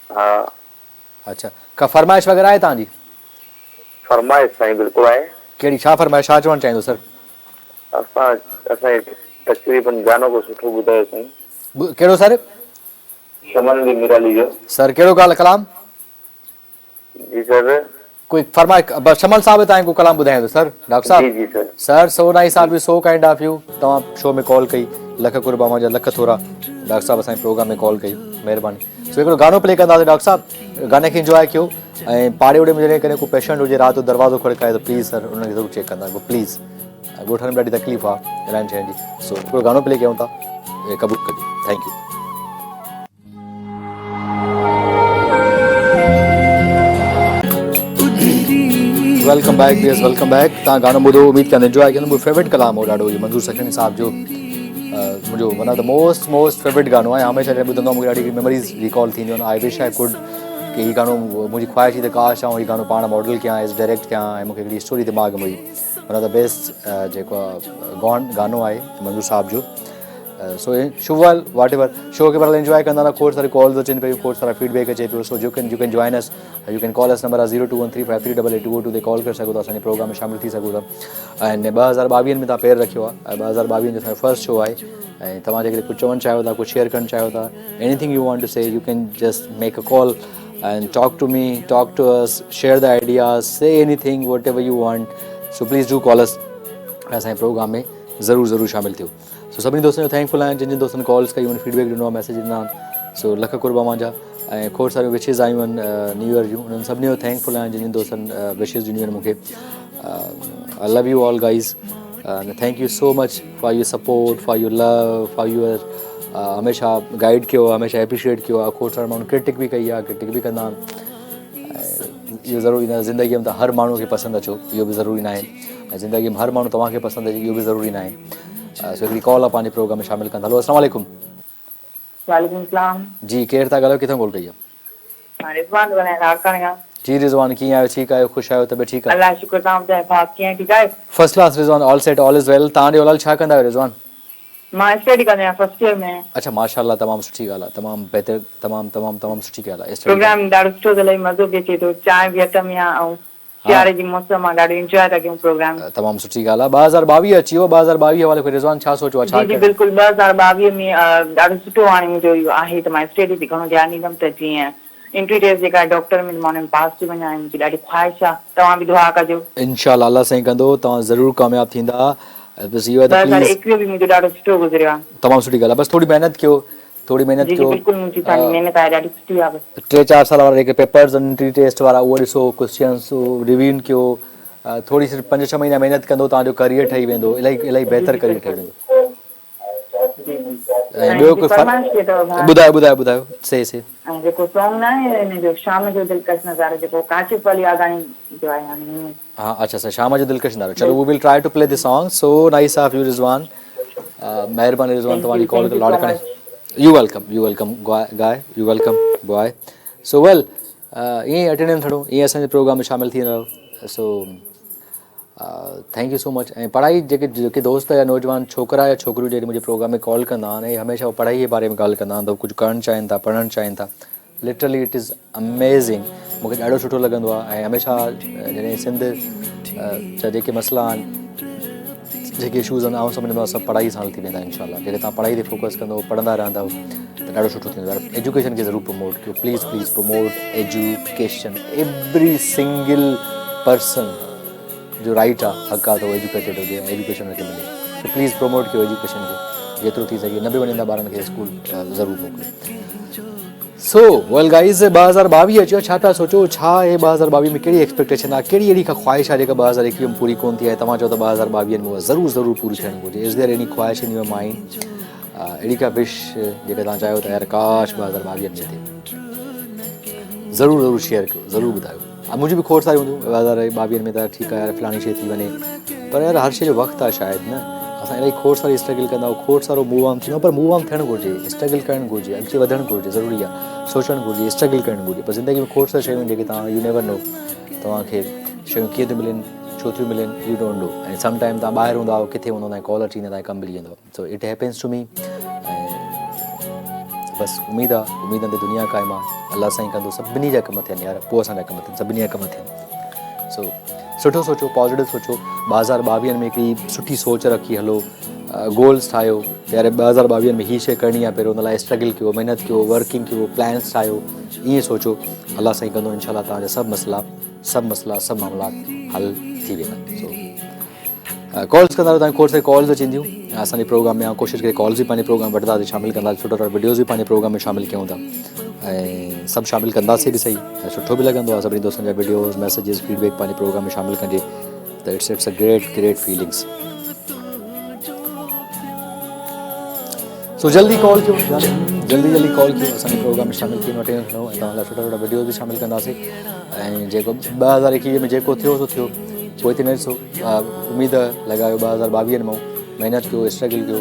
हा अच्छा का फरमाइश वग़ैरह आहे तव्हांजी? फरमाइश साईं बिल्कुलु आहे। कहिड़ी छा फरमाइश छा चवणु चाहींदो सर? असांजे तकरीबन गानो को सुठो ॿुधायो साईं। कहिड़ो सर? शमन जी निराली जो। सर कहिड़ो कलाम? जी सर। कोई फरमाइश बस शमल साहब तव्हांखे को कलाम ॿुधाईंदो सर? डॉक्टर साहब। जी जी सर। सर सो नाइस साहब you so kind of you. तव्हां शो में कॉल कई लख कुर्बामा जा लख थोरा। डॉक्टर साहब असांजे प्रोग्राम में कॉल कई महिरबानी। सो हिकिड़ो गानो प्ले कंदासीं डॉक्टर साहब, गाने खे इंजॉय कयो ऐं पाड़े ओड़े में जॾहिं कॾहिं को पेशेंट हुजे राति जो दरवाज़ो खड़काए त प्लीज़ सर उनखे ज़रूरु चेक कंदा प्लीज़। ॻोठनि में ॾाढी तकलीफ़ आहे इलाही शयुनि जी। सो हिकिड़ो गानो प्ले कयूं था, क़बूल कजो। Thank U. Welcome back dears, welcome back. तव्हां गानो ॿुधो, उमेद कंदा इंजॉय कंदो। मुंहिंजो फेवरेट कलाम हो ॾाढो, इहो मंज़ूर सखणी साहब जो मुंहिंजो one of the most favourite गानो आहे। हमेशह जॾहिं ॿुधंदो आहियां मूंखे ॾाढी मेमोरीज़ रिकॉल थींदियूं आहिनि। आई विश आई कुड कि हीउ गानो मुंहिंजी ख़्वाहिश हुई त काश आउं हीउ गानो पाण मॉडल कयां, एज़ डायरेक्ट कयां ऐं मूंखे हिकिड़ी स्टोरी दिमाग़ में हुई। वन ऑफ द बेस्ट जेको आहे गानो आहे मंज़ूर साहब जो। सो शुभल वाट एवर शो खे पर इंजॉय कंदा खोड़ सारी कॉल्स अचनि पियूं, खोड़ सारा फीडबैक अचे पियो। So you can join us, U can call अस नंबर आहे 0213538822 ते कॉल करे सघो था, असांजे प्रोग्राम में शामिल थी सघो था। ऐं 2022 में तव्हां पैर रखियो आहे, 2022 जो असांजो फर्स्ट शो आहे ऐं तव्हां जेकॾहिं कुझु चवणु चाहियो था, कुझु शेयर करणु चाहियो था, एनीथिंग यू वांट टू से, U can just make a call and talk to me, talk to us, share the ideas, say anything, whatever you want. So please do call us. असांजे programme में ज़रूरु शामिल थियो। सो सभिनी दोस्तनि जो thankful आहियां जिन जिन दोस्तनि कॉल्स कई, उन्हनि फीडबैक ॾिनो आहे, मैसेज ॾिना आहिनि। सो लख कुर्बामा जा ऐं खोड़ सारियूं विशेज़ आयूं आहिनि न्यू ईयर जूं, उन्हनि सभिनी जो थैंकफुल आहियां जिन जिन दोस्तनि विशेज़ ॾिनियूं आहिनि मूंखे। आई love U all guys, thank you so much for your support, for your love, for your हमेशा गाइड कयो, हमेशा एप्रिशिएट कयो आहे। खोड़ सारा माण्हू क्रिटिक बि कई आहे, क्रिटिक बि कंदा आहिनि। इहो ज़रूरी न आहे ज़िंदगीअ में त हर माण्हू खे पसंदि अचो, इहो बि ज़रूरी न आहे। ऐं ज़िंदगीअ में हर माण्हू तव्हांखे पसंदि अचे, इहो बि ज़रूरी न आहे। सो हिकिड़ी कॉल आहे पंहिंजे प्रोग्राम में शामिल कंदा। हलो अस्सलाम वालेकुम। वालेकुम सलाम। जी केरु था ॻाल्हायो, किथां कॉल कई आहे? रिज़वान थो ॻाल्हायां लाड़काणे खां। जी रिज़वान, कीअं आहियो? ठीकु आहियो? ख़ुशि आहियो? तबियत ठीकु आहे? अल्लाह शुक्र, तव्हां ॿुधायो कीअं? ठीकु आहे? First class Rizwan, all set, all is well. तव्हां ॾे हाल छा कंदा आहियो रिज़वान? मां स्टडी कंदी आहियां फर्स्ट ईयर में। अच्छा माशाअल्लाह, तमामु सुठी ॻाल्हि आहे, तमामु बहितर, तमामु सुठी ॻाल्हि आहे। प्रोग्राम ॾाढो सुठो थो लॻे, मज़ो बि अचे थो, चांहि बि हथ में आहे ऐं सियारे जी मौसम आहे, ॾाढो इंजॉय था कयूं प्रोग्राम। तमामु सुठी ॻाल्हि आहे। 2022 अची वियो, 2022 हवाले खां रिज़वान छा सोचियो आहे? जी जी बिल्कुलु, 2022 में ॾाढो सुठो हाणे मुंहिंजो इहो आहे त मां स्टडी ते घणो ध्यानु ॾींदमि त जीअं एंट्री टेस्ट जेका आहे डॉक्टर में मां हुन पास थी वञा, मुंहिंजी ॾाढी ख़्वाहिश आहे। तव्हां बि दुआ कजो, इंशाअल्लाह अल्लाह साईं कंदो, तव्हां ज़रूरु कामयाबु थींदा। बस इहो आहे त 2021 बि मुंहिंजो ॾाढो सुठो गुज़रियो आहे। तमामु सुठी ॻाल्हि आहे, बसि थोरी महिनत कयो, थोरी महिनत कयो। बिल्कुलु मुंहिंजी महिनत आहे, ॾाढी सुठी आहे। 3-4 साल वारा जेके पेपर्स एंट्री टेस्ट वारा उहो ॾिसो, क्वेश्चन्स रिव्यू कयो, थोरी सी 5-6 महीना महिनत कंदो, तव्हांजो करियर ठही वेंदो, इलाही बहितर करियर ठही वेंदो। ऐं ॿियो कोई ॿुधायो से ऐं जेको सॉन्ग न आहे हिन जो शाम जो दिलकश नज़ारो, जेको काशिफ अली आदानी जो आहे हाणे। हाँ अच्छा सर, शाम जो दिलकश नज़ारो। चलो we will try to play the song. So nice of you Rizwan, महिरबानी रिज़वान तव्हांजी कॉल लाड़काणे। You welcome guy, you welcome boy. So well ईअं अटेंडेंस खणो, ईअं असांजे प्रोग्राम में शामिल थी रहो। सो थैंक यू सो मच। ऐं पढ़ाई जेके दोस्त या नौजवान छोकिरा या छोकिरियूं जॾहिं मुंहिंजे प्रोग्राम में कॉल कंदा आहिनि ऐं हमेशह पढ़ाई जे बारे में ॻाल्हि कंदा आहिनि, त कुझु करणु चाहिनि था, पढ़णु चाहिनि था, लिटरली इट इज़ अमेज़िंग। मूंखे ॾाढो सुठो लॻंदो आहे। ऐं हमेशह जॾहिं सिंध जा जेके मसइला आहिनि, जेके इशूज़ आहिनि, आउं सम्झंदो आहियां सभु पढ़ाई सां हल थी वेंदा इंशाअल्लाह। जॾहिं तव्हां पढ़ाई ते फोकस कंदो, पढ़ंदा रहंदव त ॾाढो सुठो थींदो। एजुकेशन खे ज़रूरु प्रमोट कयो, please promote education. Every single person जो राइट आहे, हक़ आहे त उहो एजुकेटेड हुजे, एजुकेशन हुनखे मिले। त प्लीज़ प्रमोट कयो एजुकेशन खे, जेतिरो थी सघे। न बि वञंदा ॿारनि खे स्कूल ज़रूरु मोकिलियो। सो वेल गाइज़, 2022 अचो, छा था सोचो, छा आहे 2022 में कहिड़ी एक्सपेक्टेशन आहे, कहिड़ी अहिड़ी का ख़्वाहिश आहे जेका 2021 में पूरी कोन थी आहे? तव्हां चओ त 2022 में उहा ज़रूरु पूरी थियणी घुरिजे। इज़ देयर एनी ख़्वाहिश इन योर माइंड, अहिड़ी का विश जेका तव्हां चाहियो त यार काश 2022 में थिए? ज़रूरु शेयर कयो, ज़रूरु ॿुधायो। मुंहिंजी बि खोड़ सारी हूंदियूं 2022 में त ठीकु आहे यार फलाणी शइ थी वञे, पर यार हर शइ जो वक़्तु आहे शायदि न। असां इलाही खोड़ सारी स्ट्रगल कंदा आहियूं, खोड़ सारो मूव ऑन थींदो, पर मूव ऑन थियणु घुरिजे, स्ट्रगल करणु घुरिजे, अॻिते वधणु घुरिजे, ज़रूरी आहे, सोचणु घुरिजे, स्ट्रगल करणु घुरिजे। पर ज़िंदगी में खोड़ सारी शयूं आहिनि जेके तव्हां यू नेवर नो तव्हांखे शयूं कीअं थी मिलनि, छो थियूं मिलनि यू डोंट नो ऐं सम टाइम तव्हां ॿाहिरि हूंदा आहियो किथे हूंदा कॉल अची वेंदा कमु मिली वेंदो so it happens to me बसि उमेदु आहे उमेदनि ते दुनिया क़ाइमु आहे अलाह साईं कंदो सभिनी जा कमु थियनि यार पोइ असांजा कमु थियनि सभिनी जा कमु थियनि सो सुठो सोचो पॉज़िटिव सोचो 2022 में हिकिड़ी सुठी सोच रखी हलो गोल्स ठाहियो यार 2022 में हीअ शइ करणी आहे पहिरियों हुन लाइ स्ट्रगल कयो महिनत कयो वर्किंग कयो प्लान्स ठाहियो ईअं सोचो अलाह साईं कंदो इंशाल्लाह तव्हांजा सभु मसला सभु मामला हल थी वेंदा सो कॉल्स कंदा तव्हांखे खोड़ सारी कॉल्स अचंदियूं असांजे प्रोग्राम में कोशिशि करे कॉल्स बि पंहिंजे प्रोग्राम वठंदा शामिलु कंदासीं सुठा सुठा वीडियोज़ बि पंहिंजे प्रोग्राम में शामिलु कयूं था ऐं सभु शामिलु कंदासीं बि सही ऐं सुठो बि लॻंदो आहे सभिनी दोस्तनि जा वीडियोज़ मैसेजिस फीडबैक पंहिंजे प्रोग्राम में शामिलु कजे त it's a great feelings so जल्दी कॉल कयो जल्दी कॉल कयो असांजे प्रोग्राम में शामिलु थी वठे ऐं तव्हां लाइ सुठा सुठा वीडियोज़ बि शामिलु कंदासीं ऐं जेको 2021 में जेको थियो सो थियो पोइ न ॾिसो उमेदु लॻायो 2022 में महिनत कयो स्ट्रगल कयो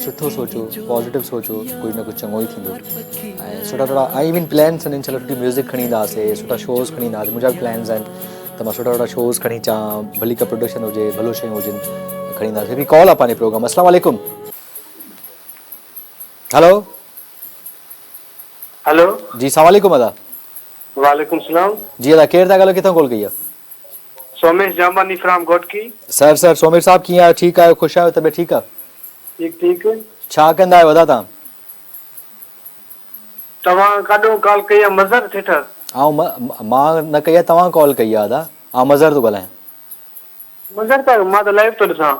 सुठो सोचो पॉज़िटिव सोचो कुझु न कुझु चङो ई थींदो ऐं सुठा ऐं इवन प्लैन्स आहिनि इनशाला सुठी म्यूज़िक खणी ईंदासीं सुठा शोज़ खणी ईंदासीं मुंहिंजा बि प्लैन्स आहिनि त मां सुठा शोज़ खणी अचां भली का प्रोडक्शन हुजे भलो शयूं हुजनि खणी ईंदासीं हिकिड़ी कॉल आहे पंहिंजे प्रोग्राम अस्सलाम वालेकुम हेलो हेलो जी सलाम वालेकुम अदा वालेकुम सलाम जी अदा केरु था ॻाल्हायो किथां कॉल कई आहे सोमेश जामानी फ्रॉम गोटकी सर सोमेश साहब कीअं आहियो ठीकु आहियो ख़ुशि आहियो तबियत ठीकु आहे ठीक छा कंदा आहियो अदा तव्हां तव्हां काॾों कॉल कई आहे मज़र थिएटर ऐं मां न कई आहे तव्हां कॉल कई आहे अदा मज़र थो ॻाल्हायां मज़र त मां त लाइव थो ॾिसां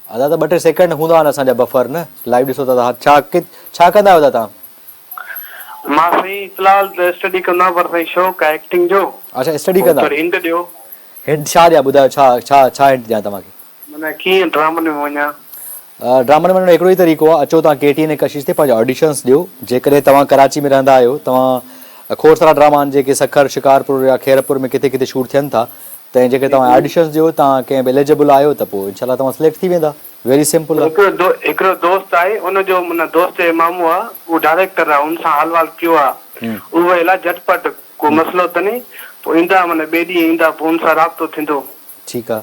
अदा त 2-3 सेकेंड हूंदा आहिनि असांजा बफर न लाइव ॾिसो था छा कंदा आहियो अदा तव्हां मां साईं फ़िलहाल त स्टडी कंदा पर साईं शौक़ु आहे एक्टिंग जो अच्छा स्टडी कंदा हिंट ॾियो हिंट छा ॾियां ॿुधायो छा हिंट ॾियां तव्हांखे माना कीअं ड्रामनि में वञा ड्रामनि में हिकिड़ो ई तरीक़ो आहे अचो तव्हां KTN ऐं कशिश ते पंहिंजा ऑडिशन्स ॾियो जेकॾहिं तव्हां कराची में रहंदा आहियो तव्हां खोड़ सारा ड्रामा आहिनि जेके सखर शिकारपुर या खैरपुर में किथे किथे शूट थियनि था त जेके तव्हां ऑडिशन्स ॾियो तव्हां कंहिं बि एलिजिबल आहियो त पोइ इंशाल्लाह तव्हां सिलेक्ट थी वेंदा वेरी सिंपल आहे हिकिड़ो दोस्त आहे उनजो माना दोस्त जो मामू आहे उहो डायरेक्टर आहे उन सां हाल वाल कयो आहे उहो इलाही झटपट को मसलो त न पोइ ईंदा माना ॿिए ॾींहुं ईंदा पोइ उन सां राब्तो थींदो ठीकु आहे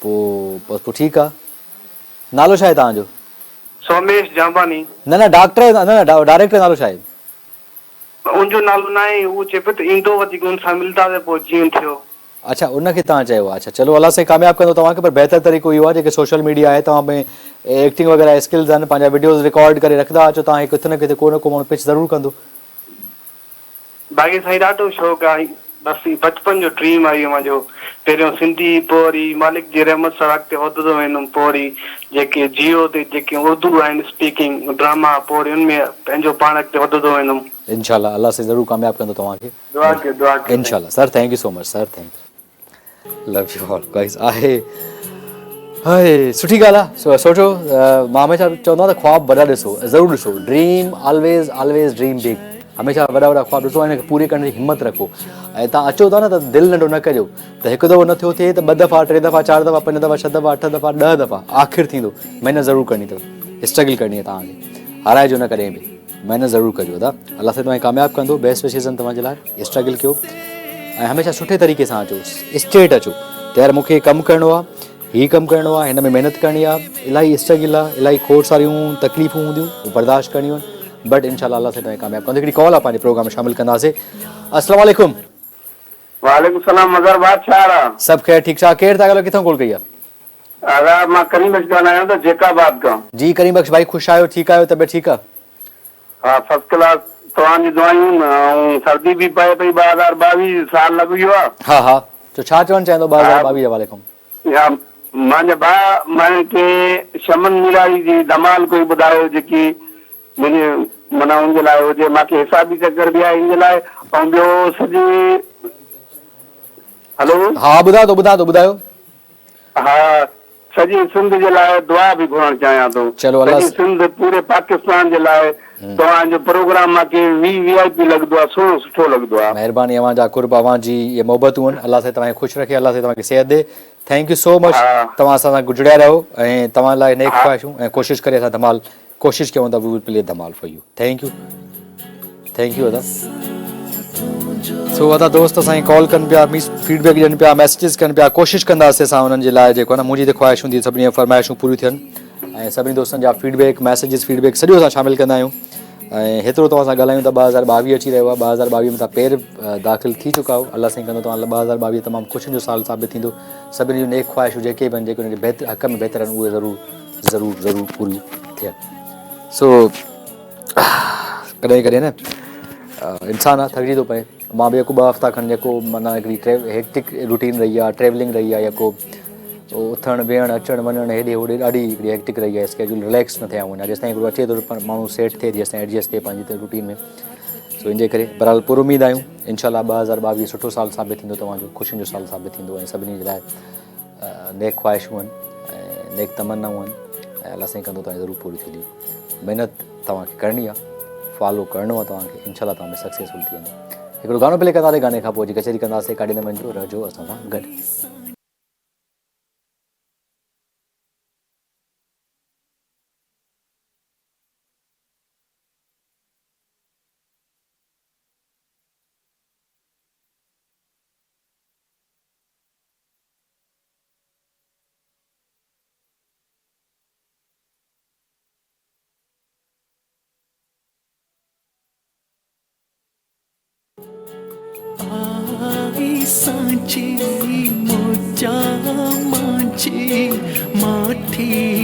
पोइ ठीकु आहे नालो छा आहे तव्हांजो सोमेश जांबानी न डॉक्टर न डायरेक्टर नालो छा आहे उनजो नालो न आहे उहो चए पियो त ईंदो वधीक उन सां मिलंदा पोइ जीअं थियो अच्छा उनखे तव्हां चयो अच्छा चलो अलाह साईं कामयाबु कंदो तव्हांखे पर बहितर तरीक़ो इहो आहे जेके सोशल मीडिया आहे तव्हां में एक्टिंग वग़ैरह स्किल्स आहिनि पंहिंजा वीडियोज़ रिकॉर्ड करे रखंदा अचो तव्हां किथे न किथे को न को माण्हू पिच ज़रूरु कंदो बाक़ी साईं ॾाढो शौक़ु आहे बसि बचपन जो ड्रीम आहे इहो मुंहिंजो पहिरियों सिंधी पोइ वरी मालिक जी रहमत सां अॻिते वधंदो वेंदुमि पोइ वरी जेके जियो ते जेके उर्दू आहिनि स्पीकिंग ड्रामा पोइ वरी उनमें पंहिंजो पाण अॻिते वधंदो वेंदुमि इंशाल्लाह अलाह साईं ज़रूरु कामयाबु कंदो तव्हांखे दुआ कयो इंशाल्लाह sir thank you so much sir thank U love U all guys आहे हाय सुठी ॻाल्हि आहे सोचो मां हमेशह चवंदो आहियां त ख्वाब वॾा ॾिसो ज़रूरु ॾिसो ड्रीम ऑलवेज़ ड्रीम बिग हमेशह वॾा ख्वाब ॾिसो हिनखे पूरे करण जी हिमत रखो ऐं तव्हां अचो था न त दिलि नंढो न करियो त हिकु दफ़ो नथो थिए त 2 दफ़ा 3 दफ़ा 4 दफ़ा 5 दफ़ा 6 दफ़ा 8 दफ़ा 10 दफ़ा आख़िर थींदो महिनत ज़रूरु करणी अथव स्ट्रगल करणी आहे तव्हांखे हाराइजो न कॾहिं बि महिनत ज़रूरु कजो था अलाह साईं तव्हांखे कामयाबु कंदो बेस्ट विशेज़ आहिनि तव्हांजे लाइ स्ट्रगल कयो ऐं हमेशह सुठे तरीक़े सां अचो स्ट्रेट अचो त यार मूंखे कमु करिणो आहे हीअ कमु करिणो आहे हिन में महिनत करणी आहे इलाही स्ट्रगल आहे इलाही खोड़ सारियूं तकलीफ़ूं हूंदियूं उहे बर्दाश्त करणियूं आहिनि बट इंशाल्लाह अल्लाह सां तव्हांखे कामयाबु कंदो हिकिड़ी कॉल आहे पंहिंजे प्रोग्राम में शामिलु कंदासीं अस्सलाम वालेकुम वालेकुम सलाम मज़र बादशाह सभु ख़ैर ठीकु ठाक केरु था ॻाल्हायो किथां कॉल कई आहे अरे मां करीम बख्श ॻाल्हायां थो जेकाबाद खां जी करीम बख्श भाई ख़ुशि आहियो ठीकु आहियो तबियत ठीकु आहे हा फर्स्ट क्लास तव्हांजी दुआयूं ऐं सर्दी बि पए पई 2022 साल लॻी वियो आहे हा हा तो छा चवणु चाहींदो 2022 जे हवाले खां या मुंहिंजा भाउ मूंखे शमन मीराई जी धमाल कोई ॿुधायो जेकी मुंहिंजे माना उनजे लाइ हुजे मूंखे हिसाबी चकर बि आहे इन जे लाइ ऐं ॿियो सॼी हलो हा ॿुधायो हा सॼी सिंध जे लाइ दुआ बि घुरणु चाहियां थो चलो अल्लाह सॼी सिंध पूरे पाकिस्तान जे लाइ तव्हांजो प्रोग्राम मूंखे VIP लॻंदो आहे सुठो लॻंदो आहे महिरबानी अवां जा कुर्ब अवां जी ये मोहबतूं आहिनि अल्लाह साईं तव्हांखे ख़ुशि रखे अल्लाह साईं तव्हांखे सिहत ॾे थैंक यू सो मच तव्हां असां सां गुजड़िया रहो ऐं तव्हां लाइ नेक ख़्वाहिशूं ऐं कोशिशि करे असां धमाल कोशिशि कयूं था we will play dhamal for you thank you अदा सो वॾा दोस्त असांखे कॉल कनि पिया, फीडबैक ॾियनि पिया, मैसेजिस कनि पिया, कोशिशि कंदासीं असां उन्हनि जे लाइ जेको आहे न मुंहिंजी त ख़्वाहिश हूंदी सभिनी फरमाइशूं पूरियूं थियनि ऐं सभिनी दोस्तनि जा फीडबैक मैसेजिस फीडबैक सॼो असां शामिलु कंदा आहियूं ऐं हेतिरो तव्हां सां ॻाल्हायूं त 2022 अची रहियो आहे। 2022 में तव्हां पेर दाख़िल थी चुका आहियो। अल्लाह साईं कंदो तव्हां 2022 तमामु ख़ुशियुनि जो साल साबित थींदो। सभिनी जूं नेक ख़्वाहिशूं जेके बि आहिनि जेके उनजे बहितर हक़ में बहितर आहिनि उहे ज़रूरु पूरी थियनि। सो कॾहिं कॾहिं न इंसानु आहे थकिजी थो पए। मां बि ॿ हफ़्ता खनि जेको माना हिकिड़ी हेक्टिक रूटीन रही आहे, ट्रेवलिंग रही आहे, जेको उथणु वेहणु अचणु वञणु हेॾे होॾे ॾाढी हिकिड़ी हेक्टिक रही आहे। स्केड्यूल रिलैक्स न थिया वञा जेसिताईं हिकिड़ो अचे थो माण्हू सेट थिए जेसिताईं एडजस्ट थिए पंहिंजी रूटीन में। सो इन जे करे बहरहाल पुर उमीद आहियूं इंशाल्लाह 2022 सुठो साल साबित थींदो, तव्हांजो ख़ुशियुनि जो साल साबित थींदो ऐं सभिनी जे लाइ नेक ख़्वाहिशूं आहिनि ऐं नेक तमन्नाऊं आहिनि ऐं अल्लाह साईं कंदो तव्हांजी ज़रूरु पूरी थींदी। महिनत तव्हांखे करणी आहे, फॉलो करिणो आहे तव्हांखे, इंशाल्लाह तव्हां में सक्सेसफुल थी वेंदो। हिकिड़ो गानो प्ले कंदासीं, गाने खां पोइ कचहरी कंदासीं। काॾे न वञिजो, रहजो असां सां गॾु। आई सांची मोजा माझी माठी